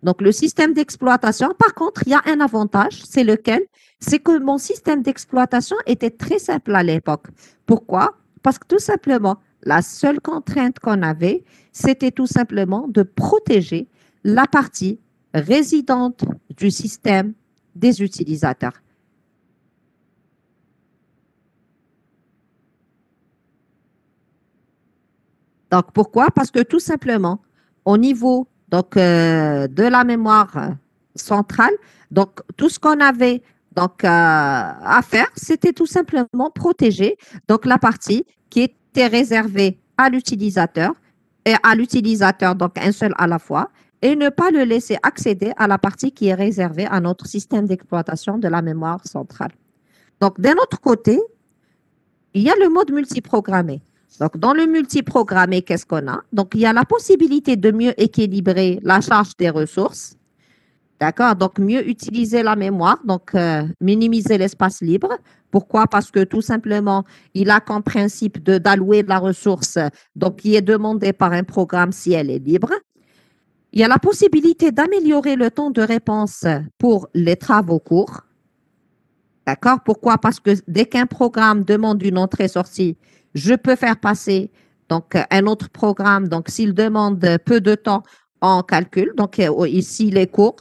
Donc, le système d'exploitation, par contre, il y a un avantage, c'est lequel? C'est que mon système d'exploitation était très simple à l'époque. Pourquoi? Parce que tout simplement, la seule contrainte qu'on avait, c'était tout simplement de protéger la partie résidente du système des utilisateurs. Donc, pourquoi? Parce que tout simplement, au niveau de la mémoire centrale, donc tout ce qu'on avait à faire, c'était tout simplement protéger donc, la partie qui était réservée à l'utilisateur, et à l'utilisateur, donc un seul à la fois, et ne pas le laisser accéder à la partie qui est réservée à notre système d'exploitation de la mémoire centrale. Donc, d'un autre côté, il y a le mode multiprogrammé. Donc, dans le multiprogrammé, qu'est-ce qu'on a? Donc, il y a la possibilité de mieux équilibrer la charge des ressources. D'accord? Donc, mieux utiliser la mémoire, donc minimiser l'espace libre. Pourquoi? Parce que tout simplement, il a comme principe d'allouer la ressource donc, qui est demandée par un programme si elle est libre. Il y a la possibilité d'améliorer le temps de réponse pour les travaux courts. D'accord? Pourquoi? Parce que dès qu'un programme demande une entrée-sortie, je peux faire passer donc, un autre programme. Donc, s'il demande peu de temps en calcul, donc ici, les cours,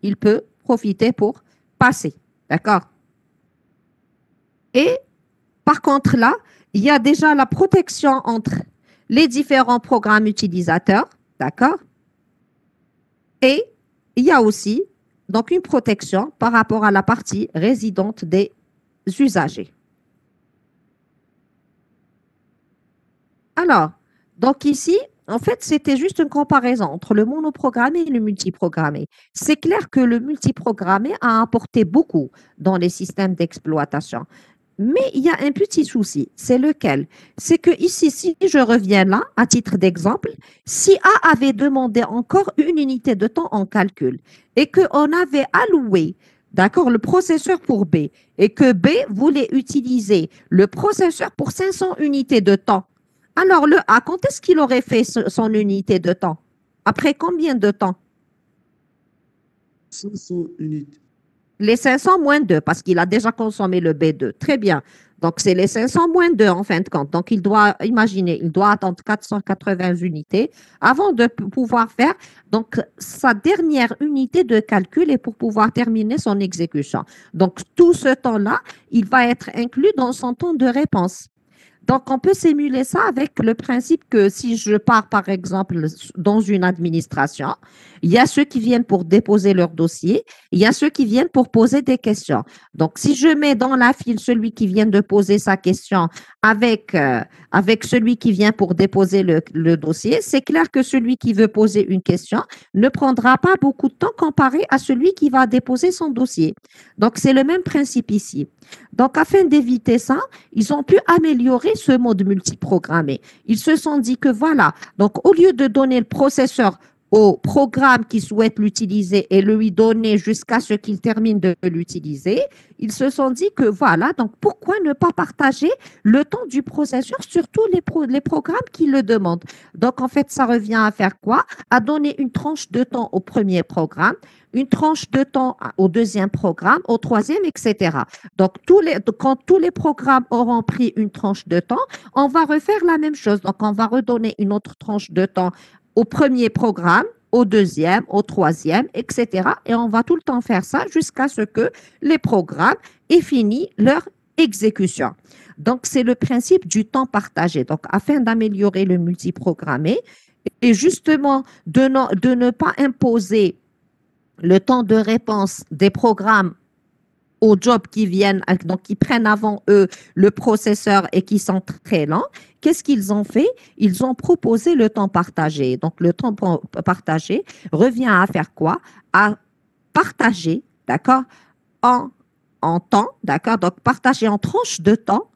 il peut profiter pour passer. D'accord? Et par contre, là, il y a déjà la protection entre les différents programmes utilisateurs. D'accord? Et il y a aussi donc une protection par rapport à la partie résidente des usagers. Alors, donc ici, en fait, c'était juste une comparaison entre le monoprogrammé et le multiprogrammé. C'est clair que le multiprogrammé a apporté beaucoup dans les systèmes d'exploitation. Mais il y a un petit souci, c'est lequel? C'est que ici, si je reviens là, à titre d'exemple, si A avait demandé encore une unité de temps en calcul et qu'on avait alloué, d'accord, le processeur pour B et que B voulait utiliser le processeur pour 500 unités de temps, alors le A, quand est-ce qu'il aurait fait son unité de temps? Après combien de temps? 500 unités. Les 500 moins 2, parce qu'il a déjà consommé le B2. Très bien. Donc, c'est les 500 moins 2 en fin de compte. Donc, il doit, imaginer, il doit attendre 480 unités avant de pouvoir faire donc, sa dernière unité de calcul et pour pouvoir terminer son exécution. Donc, tout ce temps-là, il va être inclus dans son temps de réponse. Donc, on peut simuler ça avec le principe que si je pars, par exemple, dans une administration, il y a ceux qui viennent pour déposer leur dossier, il y a ceux qui viennent pour poser des questions. Donc, si je mets dans la file celui qui vient de poser sa question avec celui qui vient pour déposer le dossier, c'est clair que celui qui veut poser une question ne prendra pas beaucoup de temps comparé à celui qui va déposer son dossier. Donc, c'est le même principe ici. Donc, afin d'éviter ça, ils ont pu améliorer ce mode multiprogrammé. Ils se sont dit que voilà, donc au lieu de donner le processeur au programme qui souhaite l'utiliser et le lui donner jusqu'à ce qu'il termine de l'utiliser, ils se sont dit que voilà, donc pourquoi ne pas partager le temps du processeur sur tous les programmes qui le demandent. Donc, en fait, ça revient à faire quoi? À donner une tranche de temps au premier programme, une tranche de temps au deuxième programme, au troisième, etc. Donc, quand tous les programmes auront pris une tranche de temps, on va refaire la même chose. Donc, on va redonner une autre tranche de temps au premier programme, au deuxième, au troisième, etc. Et on va tout le temps faire ça jusqu'à ce que les programmes aient fini leur exécution. Donc, c'est le principe du temps partagé. Donc, afin d'améliorer le multiprogrammé et justement de ne pas imposer le temps de réponse des programmes aux jobs qui viennent, donc qui prennent avant eux le processeur et qui sont très lents, qu'est-ce qu'ils ont fait? Ils ont proposé le temps partagé. Donc, le temps partagé revient à faire quoi? À partager, d'accord, en temps, d'accord? Donc, partager en tranches de temps.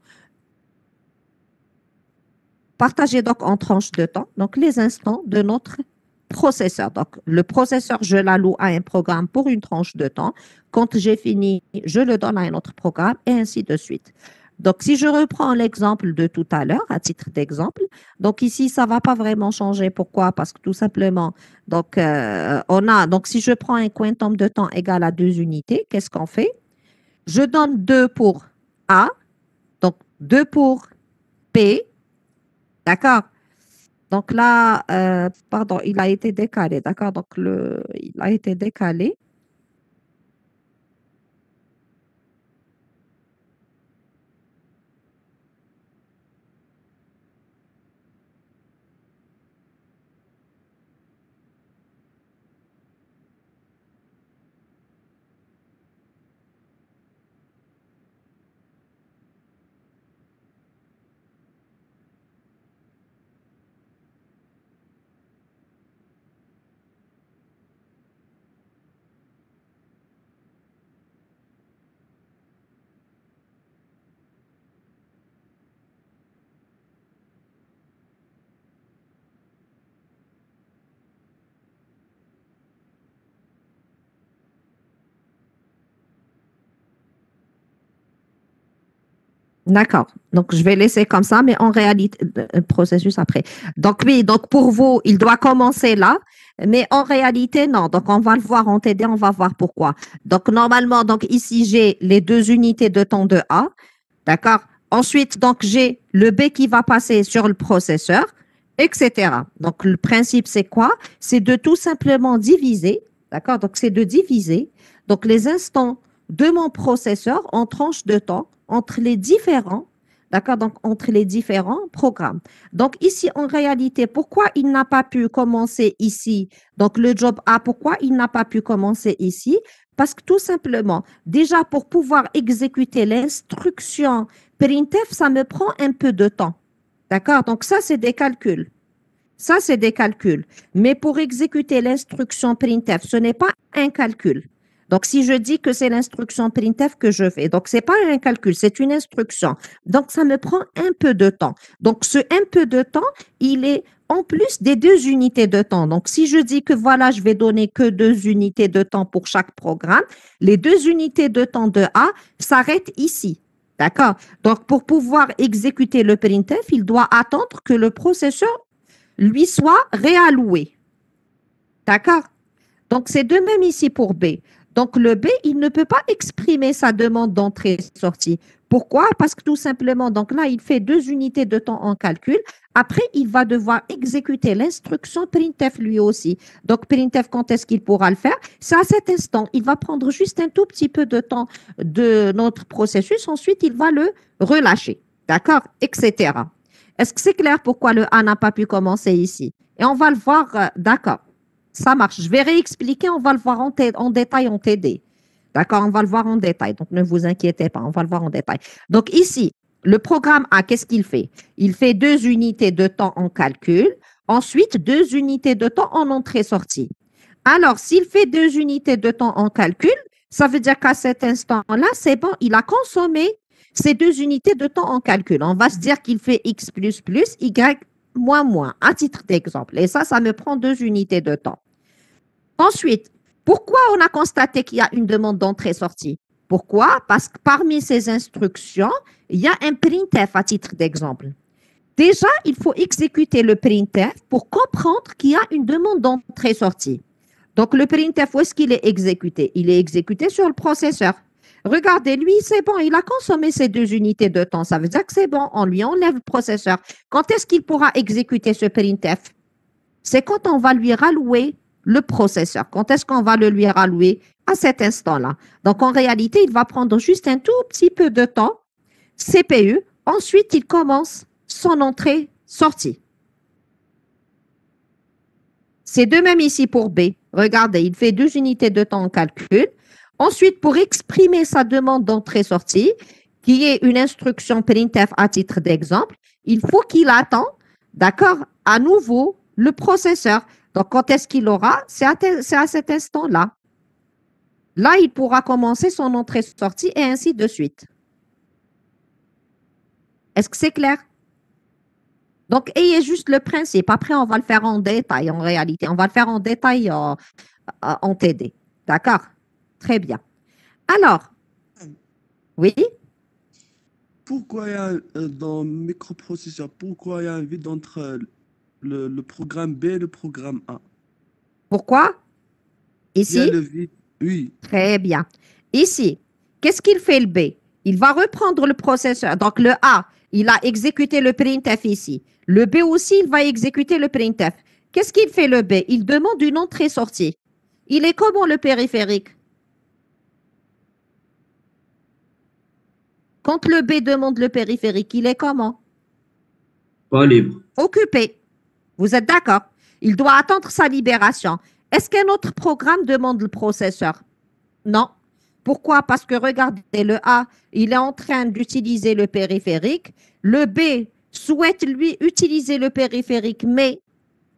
Partager donc en tranches de temps, donc les instants de notre processeur. Donc, le processeur, je l'alloue à un programme pour une tranche de temps. Quand j'ai fini, je le donne à un autre programme et ainsi de suite. Donc, si je reprends l'exemple de tout à l'heure, à titre d'exemple, donc ici, ça ne va pas vraiment changer. Pourquoi? Parce que tout simplement, donc, donc si je prends un quantum de temps égal à 2 unités, qu'est-ce qu'on fait? Je donne 2 pour A, donc 2 pour P, d'accord? Donc là, pardon, il a été décalé, d'accord? Donc, il a été décalé. D'accord. Donc, je vais laisser comme ça, mais en réalité, processus après. Donc, oui, donc pour vous, il doit commencer là, mais en réalité, non. Donc, on va le voir en TD, on va voir pourquoi. Donc, normalement, donc ici, j'ai les 2 unités de temps de A. D'accord? Ensuite, donc, j'ai le B qui va passer sur le processeur, etc. Donc, le principe, c'est quoi? C'est de tout simplement diviser. D'accord? Donc, c'est de diviser. Donc, les instants de mon processeur en tranche de temps entre les différents, d'accord, donc entre les différents programmes. Donc, ici, en réalité, pourquoi il n'a pas pu commencer ici? Donc, le job A, pourquoi il n'a pas pu commencer ici? Parce que tout simplement, déjà pour pouvoir exécuter l'instruction printf, ça me prend un peu de temps. D'accord? Donc, ça, c'est des calculs. Ça, c'est des calculs. Mais pour exécuter l'instruction printf, ce n'est pas un calcul. Donc, si je dis que c'est l'instruction printf que je fais, donc ce n'est pas un calcul, c'est une instruction. Donc, ça me prend un peu de temps. Donc, ce un peu de temps, il est en plus des 2 unités de temps. Donc, si je dis que voilà, je vais donner que 2 unités de temps pour chaque programme, les 2 unités de temps de A s'arrêtent ici. D'accord? Donc, pour pouvoir exécuter le printf, il doit attendre que le processeur lui soit réalloué. D'accord? Donc, c'est de même ici pour B. Donc, le B, il ne peut pas exprimer sa demande d'entrée-sortie. Pourquoi? Parce que tout simplement, donc là, il fait 2 unités de temps en calcul. Après, il va devoir exécuter l'instruction printf lui aussi. Donc, printf, quand est-ce qu'il pourra le faire? C'est à cet instant. Il va prendre juste un tout petit peu de temps de notre processus. Ensuite, il va le relâcher. D'accord? Etc. Est-ce que c'est clair pourquoi le A n'a pas pu commencer ici? Et on va le voir, d'accord. Ça marche. Je vais réexpliquer, on va le voir en détail en TD. D'accord, on va le voir en détail. Donc, ne vous inquiétez pas, on va le voir en détail. Donc, ici, le programme A, qu'est-ce qu'il fait? Il fait 2 unités de temps en calcul, ensuite 2 unités de temps en entrée-sortie. Alors, s'il fait 2 unités de temps en calcul, ça veut dire qu'à cet instant-là, c'est bon, il a consommé ces 2 unités de temps en calcul. On va se dire qu'il fait X plus plus, Y moins moins, à titre d'exemple. Et ça me prend 2 unités de temps. Ensuite, pourquoi on a constaté qu'il y a une demande d'entrée-sortie? Pourquoi? Parce que parmi ces instructions, il y a un printf à titre d'exemple. Déjà, il faut exécuter le printf pour comprendre qu'il y a une demande d'entrée-sortie. Donc, le printf, où est-ce qu'il est exécuté? Il est exécuté sur le processeur. Regardez, lui, c'est bon, il a consommé ces 2 unités de temps. Ça veut dire que c'est bon, on lui enlève le processeur. Quand est-ce qu'il pourra exécuter ce printf? C'est quand on va lui rallouer le processeur. Quand est-ce qu'on va le lui rallouer? À cet instant-là. Donc, en réalité, il va prendre juste un tout petit peu de temps, CPU. Ensuite, il commence son entrée-sortie. C'est de même ici pour B. Regardez, il fait 2 unités de temps en calcul. Ensuite, pour exprimer sa demande d'entrée-sortie, qui est une instruction printf à titre d'exemple, il faut qu'il attend, d'accord, à nouveau le processeur. Donc, quand est-ce qu'il aura? C'est à cet instant-là. Là, il pourra commencer son entrée-sortie et ainsi de suite. Est-ce que c'est clair? Donc, ayez juste le principe. Après, on va le faire en détail en réalité. On va le faire en détail en TD. D'accord? Très bien. Alors, oui? Pourquoi il y a dans microprocesseur, pourquoi il y a un vide entre le programme B et le programme A? Pourquoi? Il y a Ici? le vide, oui. Très bien. Ici, qu'est-ce qu'il fait le B? Il va reprendre le processeur. Donc, le A, il a exécuté le printf ici. Le B aussi, il va exécuter le printf. Qu'est-ce qu'il fait le B? Il demande une entrée-sortie. Il est comment le périphérique? Quand le B demande le périphérique, il est comment? Pas libre. Occupé. Vous êtes d'accord? Il doit attendre sa libération. Est-ce qu'un autre programme demande le processeur? Non. Pourquoi? Parce que regardez, le A, il est en train d'utiliser le périphérique. Le B souhaite, lui, utiliser le périphérique, mais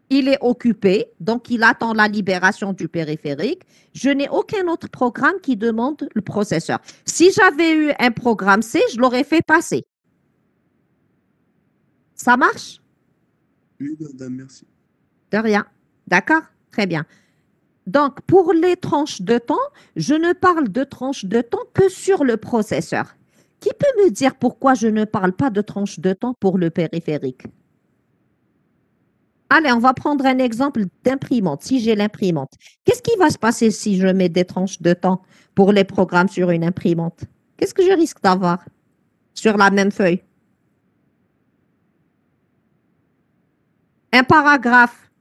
il est occupé, donc il attend la libération du périphérique. Je n'ai aucun autre programme qui demande le processeur. Si j'avais eu un programme C, je l'aurais fait passer. Ça marche? Oui, madame, merci. De rien. D'accord? Très bien. Donc, pour les tranches de temps, je ne parle de tranches de temps que sur le processeur. Qui peut me dire pourquoi je ne parle pas de tranches de temps pour le périphérique? Allez, on va prendre un exemple d'imprimante. Si j'ai l'imprimante, qu'est-ce qui va se passer si je mets des tranches de temps pour les programmes sur une imprimante? Qu'est-ce que je risque d'avoir sur la même feuille? Un paragraphe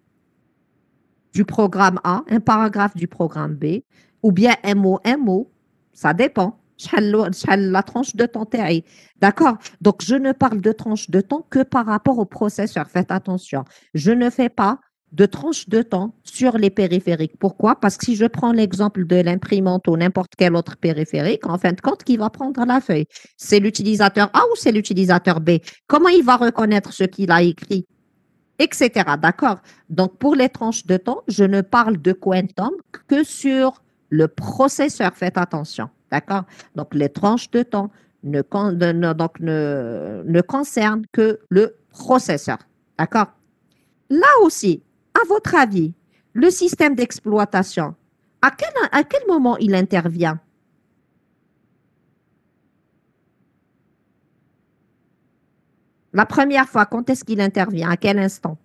du programme A, un paragraphe du programme B, ou bien MO, ça dépend. شحال la tranche de temps تاعي. D'accord? Donc, je ne parle de tranche de temps que par rapport au processeur. Faites attention. Je ne fais pas de tranche de temps sur les périphériques. Pourquoi? Parce que si je prends l'exemple de l'imprimante ou n'importe quel autre périphérique, en fin de compte, qui va prendre la feuille? C'est l'utilisateur A ou c'est l'utilisateur B? Comment il va reconnaître ce qu'il a écrit? Etc. D'accord? Donc, pour les tranches de temps, je ne parle de quantum que sur le processeur. Faites attention. D'accord? Donc, les tranches de temps ne concernent que le processeur. D'accord? Là aussi, à votre avis, le système d'exploitation, à quel moment il intervient? La première fois, quand est-ce qu'il intervient? À quel instant?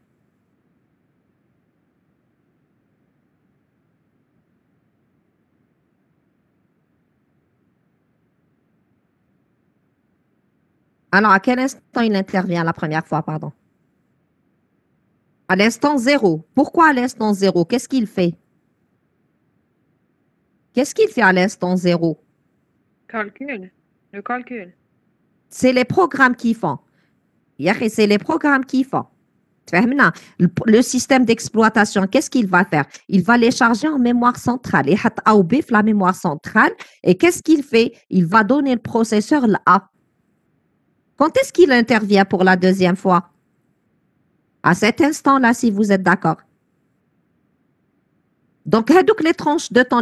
Alors, à quel instant il intervient la première fois, pardon? À l'instant zéro. Pourquoi à l'instant zéro? Qu'est-ce qu'il fait? Qu'est-ce qu'il fait à l'instant zéro? Calcul. Le calcul. C'est les programmes qui font. Yahi, c'est les programmes qui font. تفهمنا؟ Le système d'exploitation, qu'est-ce qu'il va faire? Il va les charger en mémoire centrale. Et la mémoire centrale. Et qu'est-ce qu'il fait? Il va donner le processeur A. Quand est-ce qu'il intervient pour la deuxième fois? À cet instant-là, si vous êtes d'accord. Donc, les tranches de temps,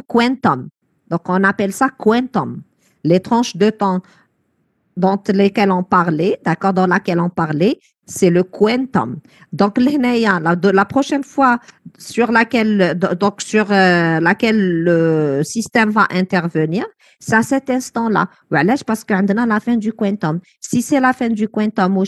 quantum. Donc, on appelle ça quantum. Les tranches de temps dont lesquelles on parlait, d'accord, dans laquelle on parlait, c'est le quantum. Donc, la prochaine fois sur laquelle le système va intervenir, c'est à cet instant-là. Parce qu'on a la fin du quantum. Si c'est la fin du quantum,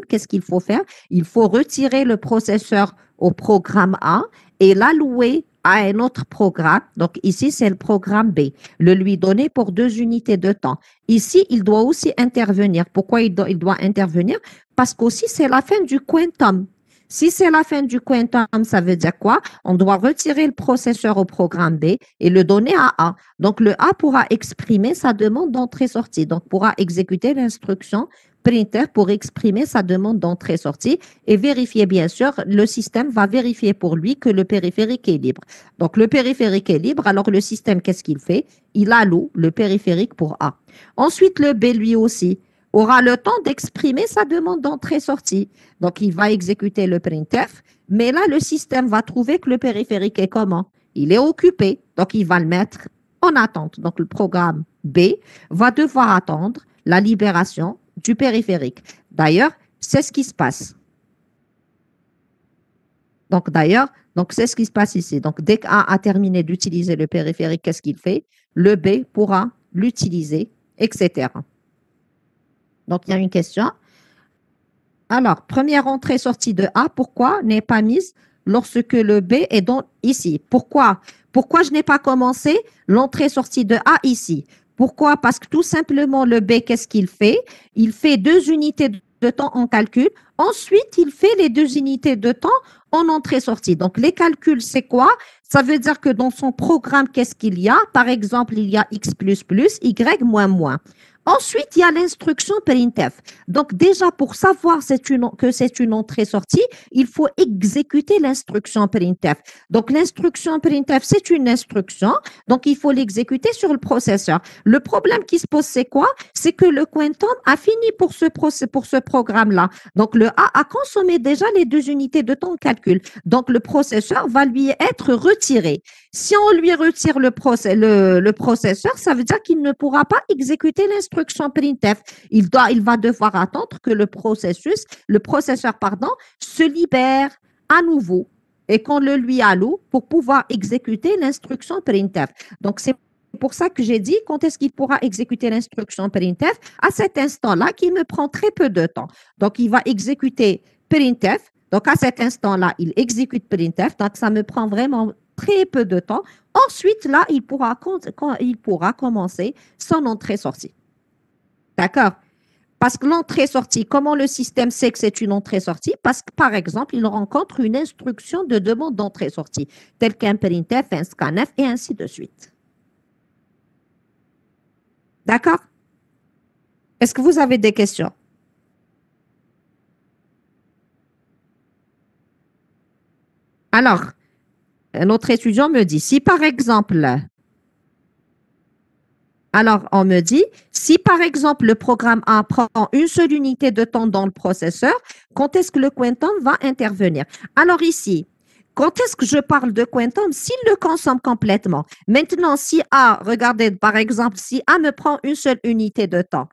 qu'est-ce qu'il faut faire? Il faut retirer le processeur au programme A et l'allouer à un autre programme. Donc, ici, c'est le programme B. Le lui donner pour 2 unités de temps. Ici, il doit aussi intervenir. Pourquoi il doit intervenir? Parce qu'aussi, c'est la fin du quantum. Si c'est la fin du quantum, ça veut dire quoi? On doit retirer le processeur au programme B et le donner à A. Donc, le A pourra exprimer sa demande d'entrée-sortie. Donc, pourra exécuter l'instruction printf pour exprimer sa demande d'entrée-sortie et vérifier, bien sûr, le système va vérifier pour lui que le périphérique est libre. Donc, le périphérique est libre, alors le système, qu'est-ce qu'il fait? Il alloue le périphérique pour A. Ensuite, le B, lui aussi, aura le temps d'exprimer sa demande d'entrée-sortie. Donc, il va exécuter le printf, mais là, le système va trouver que le périphérique est comment? Il est occupé, donc il va le mettre en attente. Donc, le programme B va devoir attendre la libération du périphérique. D'ailleurs, c'est ce qui se passe. Donc, c'est ce qui se passe ici. Donc, dès qu'A a terminé d'utiliser le périphérique, qu'est-ce qu'il fait? Le B pourra l'utiliser, etc. Donc, il y a une question. Alors, première entrée-sortie de A, pourquoi n'est pas mise lorsque le B est donc ici? Pourquoi je n'ai pas commencé l'entrée-sortie de A ici? Pourquoi? Parce que tout simplement, le B, qu'est-ce qu'il fait? Il fait 2 unités de temps en calcul. Ensuite, il fait les 2 unités de temps en entrée-sortie. Donc, les calculs, c'est quoi? Ça veut dire que dans son programme, qu'est-ce qu'il y a? Par exemple, il y a X++, Y moins. Ensuite, il y a l'instruction printf. Donc, déjà, pour savoir que c'est une entrée-sortie, il faut exécuter l'instruction printf. Donc, l'instruction printf, c'est une instruction. Donc, il faut l'exécuter sur le processeur. Le problème qui se pose, c'est quoi? C'est que le quantum a fini pour ce programme-là. Donc, le A a consommé déjà les 2 unités de temps de calcul. Donc, le processeur va lui être retiré. Si on lui retire le processeur, ça veut dire qu'il ne pourra pas exécuter l'instruction printf. Il va devoir attendre que le processeur, se libère à nouveau et qu'on le lui alloue pour pouvoir exécuter l'instruction printf. Donc, c'est pour ça que j'ai dit quand est-ce qu'il pourra exécuter l'instruction printf à cet instant-là qui me prend très peu de temps. Donc, il va exécuter printf. Donc, à cet instant-là, il exécute printf. Donc, ça me prend vraiment très peu de temps. Ensuite, là, il pourra commencer son entrée-sortie. D'accord? Parce que l'entrée-sortie, comment le système sait que c'est une entrée-sortie? Parce que, par exemple, il rencontre une instruction de demande d'entrée-sortie, telle qu'un printf, un scanf, et ainsi de suite. D'accord? Est-ce que vous avez des questions? Alors, un autre étudiant me dit, si par exemple, on me dit, si par exemple le programme A prend une seule unité de temps dans le processeur, quand est-ce que le quantum va intervenir? Alors ici, quand est-ce que je parle de quantum? S'il le consomme complètement. Maintenant, si A, regardez par exemple, si A me prend une seule unité de temps,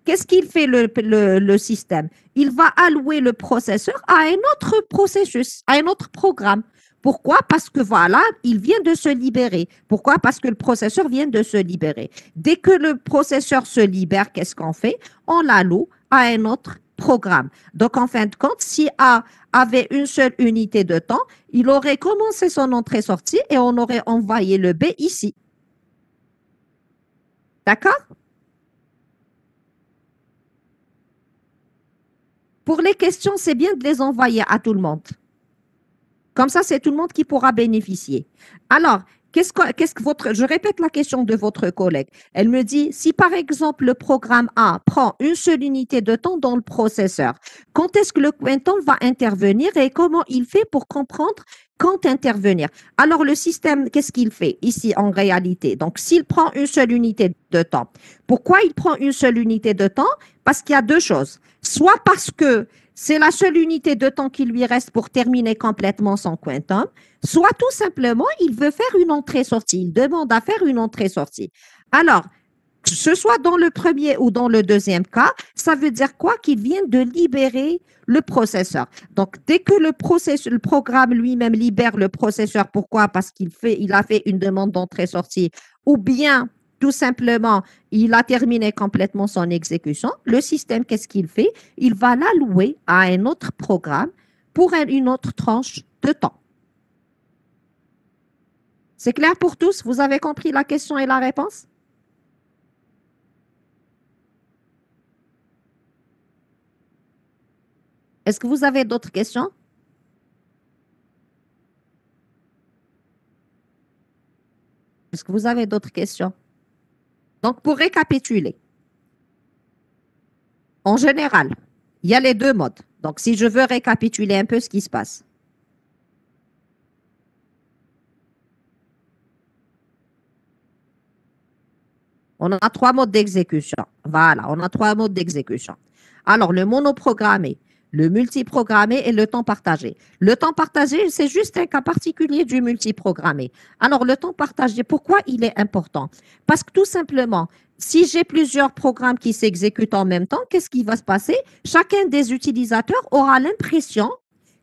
qu'est-ce qu'il fait le système? Il va allouer le processeur à un autre processus, à un autre programme. Pourquoi? Parce que voilà, il vient de se libérer. Pourquoi? Parce que le processeur vient de se libérer. Dès que le processeur se libère, qu'est-ce qu'on fait? On l'alloue à un autre programme. Donc, en fin de compte, si A avait une seule unité de temps, il aurait commencé son entrée-sortie et on aurait envoyé le B ici. D'accord? Pour les questions, c'est bien de les envoyer à tout le monde. Comme ça, c'est tout le monde qui pourra bénéficier. Alors, je répète la question de votre collègue. Elle me dit, si par exemple le programme A prend une seule unité de temps dans le processeur, quand est-ce que le quantum va intervenir et comment il fait pour comprendre quand intervenir? Alors, le système, qu'est-ce qu'il fait ici en réalité? Donc, s'il prend une seule unité de temps, pourquoi il prend une seule unité de temps? Parce qu'il y a deux choses. Soit parce que c'est la seule unité de temps qui lui reste pour terminer complètement son quantum, soit tout simplement, il veut faire une entrée-sortie. Il demande à faire une entrée-sortie. Alors, que ce soit dans le premier ou dans le deuxième cas, ça veut dire quoi? Qu'il vient de libérer le processeur. Donc, dès que le programme lui-même libère le processeur, pourquoi? Parce il a fait une demande d'entrée-sortie ou bien tout simplement, il a terminé complètement son exécution. Le système, qu'est-ce qu'il fait? Il va l'allouer à un autre programme pour une autre tranche de temps. C'est clair pour tous? Vous avez compris la question et la réponse? Est-ce que vous avez d'autres questions? Est-ce que vous avez d'autres questions? Donc, pour récapituler, en général, il y a les deux modes. Donc, si je veux récapituler un peu ce qui se passe. On a trois modes d'exécution. Voilà, on a trois modes d'exécution. Alors, le monoprogrammé, le multiprogrammé et le temps partagé. Le temps partagé, c'est juste un cas particulier du multiprogrammé. Alors, le temps partagé, pourquoi il est important? Parce que tout simplement, si j'ai plusieurs programmes qui s'exécutent en même temps, qu'est-ce qui va se passer? Chacun des utilisateurs aura l'impression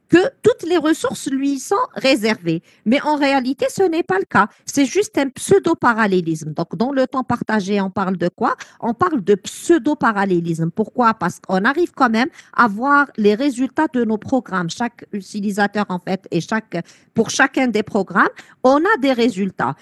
que toutes les ressources lui sont réservées. Mais en réalité, ce n'est pas le cas. C'est juste un pseudo-parallélisme. Donc, dans le temps partagé, on parle de quoi? On parle de pseudo-parallélisme. Pourquoi? Parce qu'on arrive quand même à voir les résultats de nos programmes. Chaque utilisateur, en fait, et pour chacun des programmes, on a des résultats.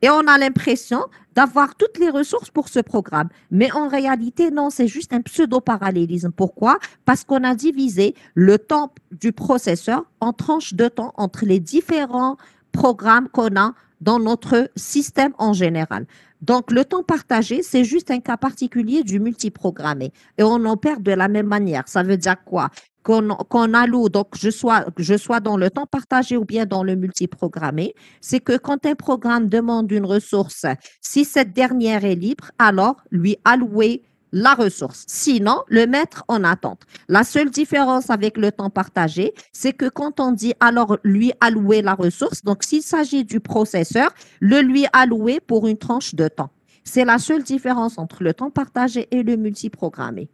Et on a l'impression d'avoir toutes les ressources pour ce programme. Mais en réalité, non, c'est juste un pseudo-parallélisme. Pourquoi? Parce qu'on a divisé le temps du processeur en tranches de temps entre les différents programmes qu'on a dans notre système en général. Donc, le temps partagé, c'est juste un cas particulier du multiprogrammé. Et on opère de la même manière. Ça veut dire quoi? Qu'on alloue, donc je sois dans le temps partagé ou bien dans le multiprogrammé, c'est que quand un programme demande une ressource, si cette dernière est libre, alors lui allouer la ressource. Sinon, le mettre en attente. La seule différence avec le temps partagé, c'est que quand on dit alors lui allouer la ressource, donc s'il s'agit du processeur, le lui allouer pour une tranche de temps. C'est la seule différence entre le temps partagé et le multiprogrammé.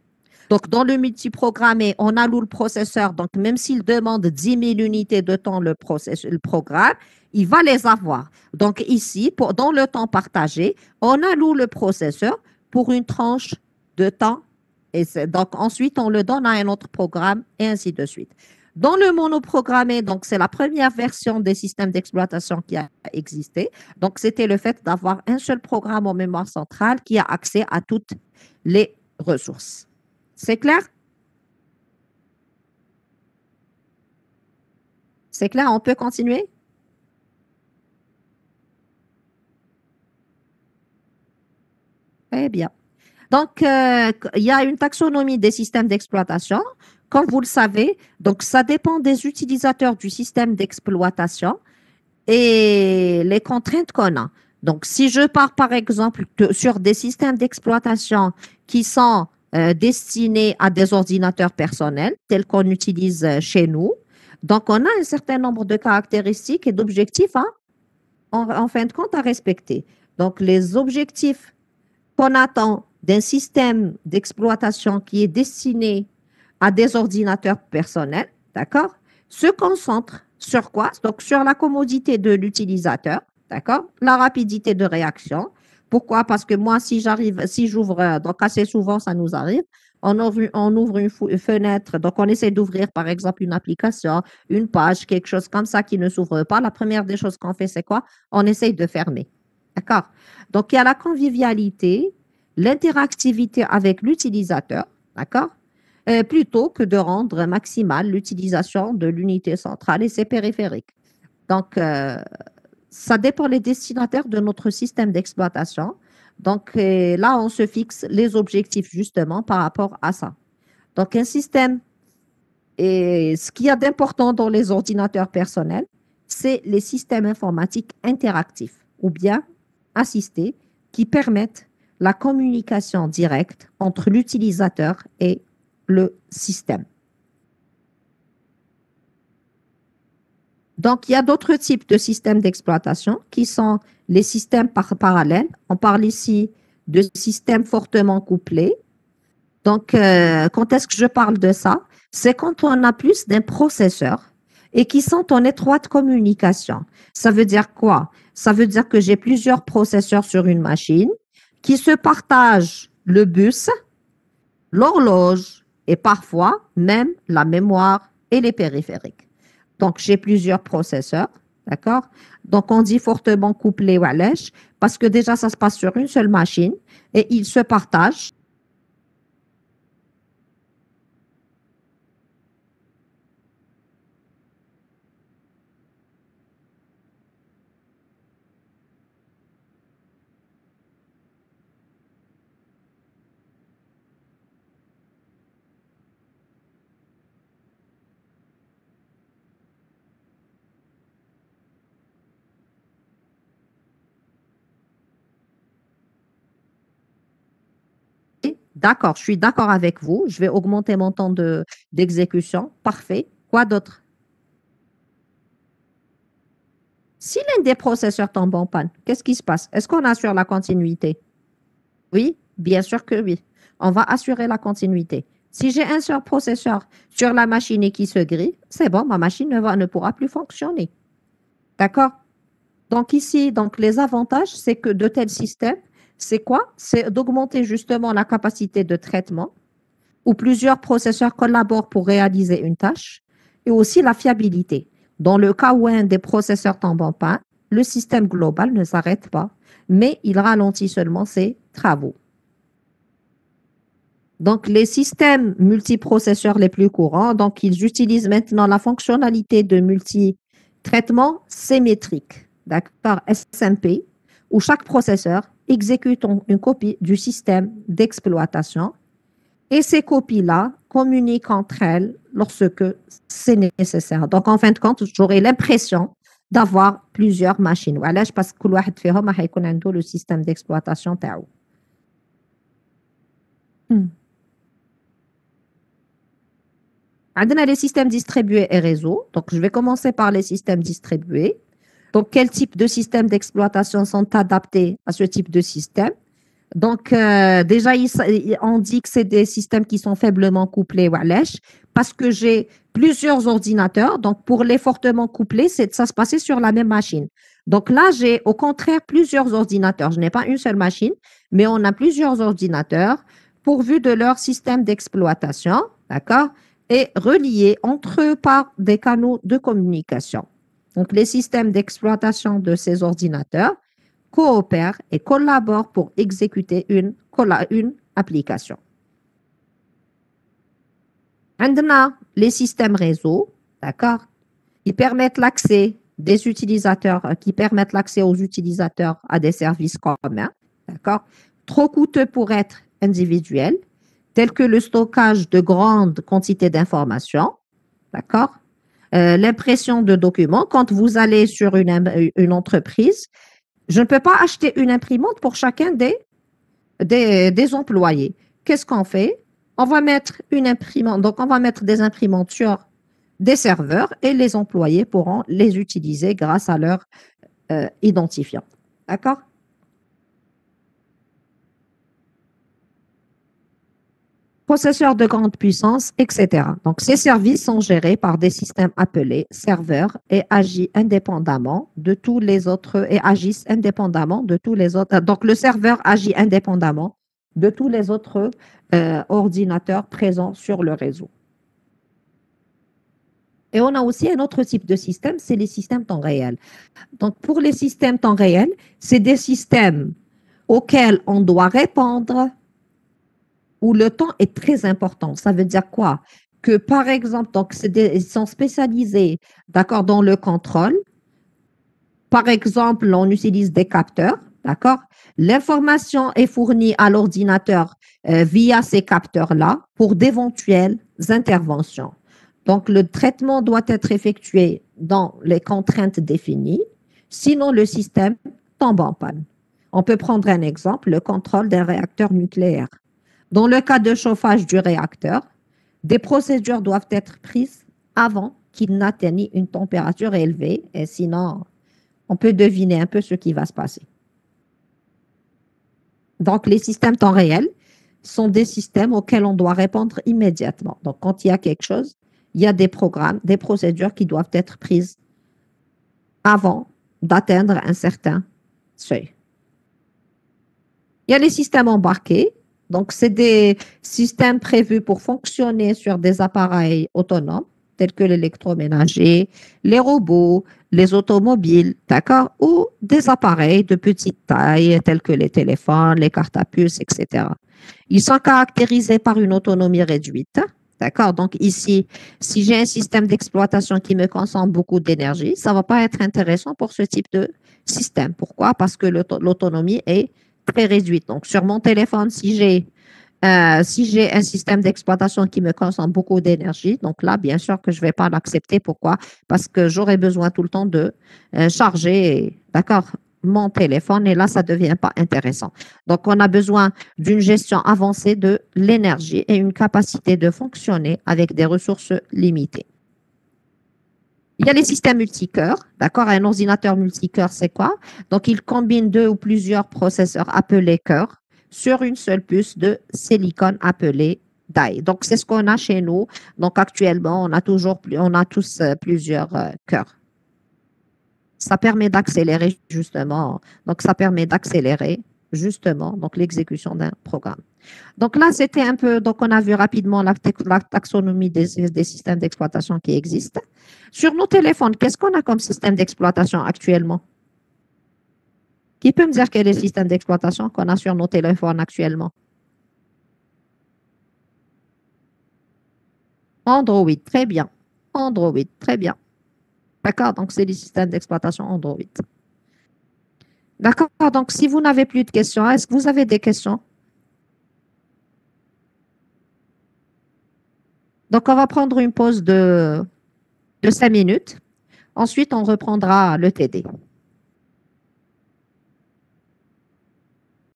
Donc, dans le multiprogrammé, on alloue le processeur. Donc, même s'il demande 10 000 unités de temps, le programme, il va les avoir. Donc, ici, dans le temps partagé, on alloue le processeur pour une tranche de temps. Et donc, ensuite, on le donne à un autre programme et ainsi de suite. Dans le monoprogrammé, donc c'est la première version des systèmes d'exploitation qui a existé. Donc, c'était le fait d'avoir un seul programme en mémoire centrale qui a accès à toutes les ressources. C'est clair? C'est clair, on peut continuer? Très bien. Donc, il y a une taxonomie des systèmes d'exploitation. Comme vous le savez, donc ça dépend des utilisateurs du système d'exploitation et les contraintes qu'on a. Donc, si je pars par exemple sur des systèmes d'exploitation qui sont destinés à des ordinateurs personnels, tels qu'on utilise chez nous, donc on a un certain nombre de caractéristiques et d'objectifs en fin de compte à respecter. Donc, les objectifs qu'on attend d'un système d'exploitation qui est destiné à des ordinateurs personnels, d'accord, se concentre sur quoi? Donc, sur la commodité de l'utilisateur, d'accord, la rapidité de réaction. Pourquoi? Parce que moi, si j'ouvre, donc assez souvent, ça nous arrive, on ouvre une fenêtre, donc on essaie d'ouvrir, par exemple, une application, une page, quelque chose comme ça qui ne s'ouvre pas. La première des choses qu'on fait, c'est quoi? On essaye de fermer. D'accord? Donc, il y a la convivialité, l'interactivité avec l'utilisateur, d'accord? Plutôt que de rendre maximale l'utilisation de l'unité centrale et ses périphériques. Donc, ça dépend des destinataires de notre système d'exploitation. Donc, là, on se fixe les objectifs justement par rapport à ça. Donc, un système, et ce qu'il y a d'important dans les ordinateurs personnels, c'est les systèmes informatiques interactifs ou bien assistés qui permettent la communication directe entre l'utilisateur et le système. Donc, il y a d'autres types de systèmes d'exploitation qui sont les systèmes parallèles. On parle ici de systèmes fortement couplés. Donc, quand est-ce que je parle de ça? C'est quand on a plus d'un processeur et qui sont en étroite communication. Ça veut dire quoi? Ça veut dire que j'ai plusieurs processeurs sur une machine qui se partagent le bus, l'horloge et parfois même la mémoire et les périphériques. Donc, j'ai plusieurs processeurs, d'accord? Donc, on dit fortement couplé ou allège parce que déjà, ça se passe sur une seule machine et ils se partagent. D'accord, je suis d'accord avec vous. Je vais augmenter mon temps d'exécution. Parfait. Quoi d'autre? Si l'un des processeurs tombe en panne, qu'est-ce qui se passe? Est-ce qu'on assure la continuité? Oui, bien sûr que oui. On va assurer la continuité. Si j'ai un seul processeur sur la machine et qui se grille, c'est bon, ma machine ne pourra plus fonctionner. D'accord? Donc ici, donc les avantages, c'est que de tels systèmes, c'est quoi? C'est d'augmenter justement la capacité de traitement où plusieurs processeurs collaborent pour réaliser une tâche et aussi la fiabilité. Dans le cas où un des processeurs tombe en panne, le système global ne s'arrête pas, mais il ralentit seulement ses travaux. Donc, les systèmes multiprocesseurs les plus courants, donc ils utilisent maintenant la fonctionnalité de multi-traitement symétrique, d'accord, SMP, où chaque processeur exécute une copie du système d'exploitation et ces copies-là communiquent entre elles lorsque c'est nécessaire. Donc, en fin de compte, j'aurai l'impression d'avoir plusieurs machines. Voilà, parce que كل واحد فيهم راح يكون عنده le système d'exploitation تاعو. عندنا les systèmes distribués et réseaux. Donc, je vais commencer par les systèmes distribués. Donc, quel type de systèmes d'exploitation sont adaptés à ce type de système? Donc, déjà, on dit que c'est des systèmes qui sont faiblement couplés, parce que j'ai plusieurs ordinateurs. Donc, pour les fortement couplés, ça se passait sur la même machine. Donc là, j'ai au contraire plusieurs ordinateurs. Je n'ai pas une seule machine, mais on a plusieurs ordinateurs pourvus de leur système d'exploitation, d'accord, et reliés entre eux par des canaux de communication. Donc, les systèmes d'exploitation de ces ordinateurs coopèrent et collaborent pour exécuter une application. عندنا les systèmes réseau, d'accord, qui permettent l'accès des utilisateurs, qui permettent l'accès aux utilisateurs à des services communs, d'accord, trop coûteux pour être individuels, tels que le stockage de grandes quantités d'informations, d'accord, l'impression de documents. Quand vous allez sur une entreprise, je ne peux pas acheter une imprimante pour chacun des employés. Qu'est-ce qu'on fait? On va mettre une imprimante, donc on va mettre des imprimantes sur des serveurs et les employés pourront les utiliser grâce à leur identifiant. D'accord? Processeurs de grande puissance, etc. Donc, ces services sont gérés par des systèmes appelés serveurs et agissent indépendamment de tous les autres et agissent indépendamment de tous les autres. Donc, le serveur agit indépendamment de tous les autres ordinateurs présents sur le réseau. Et on a aussi un autre type de système, c'est les systèmes temps réel. Donc, pour les systèmes temps réel, c'est des systèmes auxquels on doit répondre où le temps est très important. Ça veut dire quoi? Que par exemple, donc ils sont spécialisés, d'accord, dans le contrôle. Par exemple, on utilise des capteurs, d'accord? L'information est fournie à l'ordinateur via ces capteurs-là pour d'éventuelles interventions. Donc, le traitement doit être effectué dans les contraintes définies, sinon le système tombe en panne. On peut prendre un exemple, le contrôle d'un réacteur nucléaire. Dans le cas de chauffage du réacteur, des procédures doivent être prises avant qu'il n'atteigne une température élevée, et sinon, on peut deviner un peu ce qui va se passer. Donc, les systèmes temps réel sont des systèmes auxquels on doit répondre immédiatement. Donc, quand il y a quelque chose, il y a des programmes, des procédures qui doivent être prises avant d'atteindre un certain seuil. Il y a les systèmes embarqués. Donc, c'est des systèmes prévus pour fonctionner sur des appareils autonomes, tels que l'électroménager, les robots, les automobiles, d'accord, ou des appareils de petite taille, tels que les téléphones, les cartes à puce, etc. Ils sont caractérisés par une autonomie réduite, d'accord. Donc, ici, si j'ai un système d'exploitation qui me consomme beaucoup d'énergie, ça ne va pas être intéressant pour ce type de système. Pourquoi? Parce que l'autonomie est très réduite. Donc, sur mon téléphone, si j'ai un système d'exploitation qui me consomme beaucoup d'énergie, donc là, bien sûr que je ne vais pas l'accepter. Pourquoi? Parce que j'aurai besoin tout le temps de charger, d'accord, mon téléphone et là, ça ne devient pas intéressant. Donc, on a besoin d'une gestion avancée de l'énergie et une capacité de fonctionner avec des ressources limitées. Il y a les systèmes multicœurs, d'accord? Un ordinateur multicœur, c'est quoi? Donc, il combine 2 ou plusieurs processeurs appelés cœurs sur une seule puce de silicone appelée die. Donc, c'est ce qu'on a chez nous. Donc, actuellement, on a tous plusieurs cœurs. Ça permet d'accélérer justement. Donc, ça permet d'accélérer justement donc l'exécution d'un programme. Donc là, c'était un peu, donc on a vu rapidement la taxonomie des systèmes d'exploitation qui existent. Sur nos téléphones, qu'est-ce qu'on a comme système d'exploitation actuellement? Qui peut me dire quel est le système d'exploitation qu'on a sur nos téléphones actuellement? Android, très bien. Android, très bien. D'accord, donc c'est les systèmes d'exploitation Android. D'accord, donc si vous n'avez plus de questions, est-ce que vous avez des questions? Donc, on va prendre une pause de 5 minutes. Ensuite, on reprendra le TD.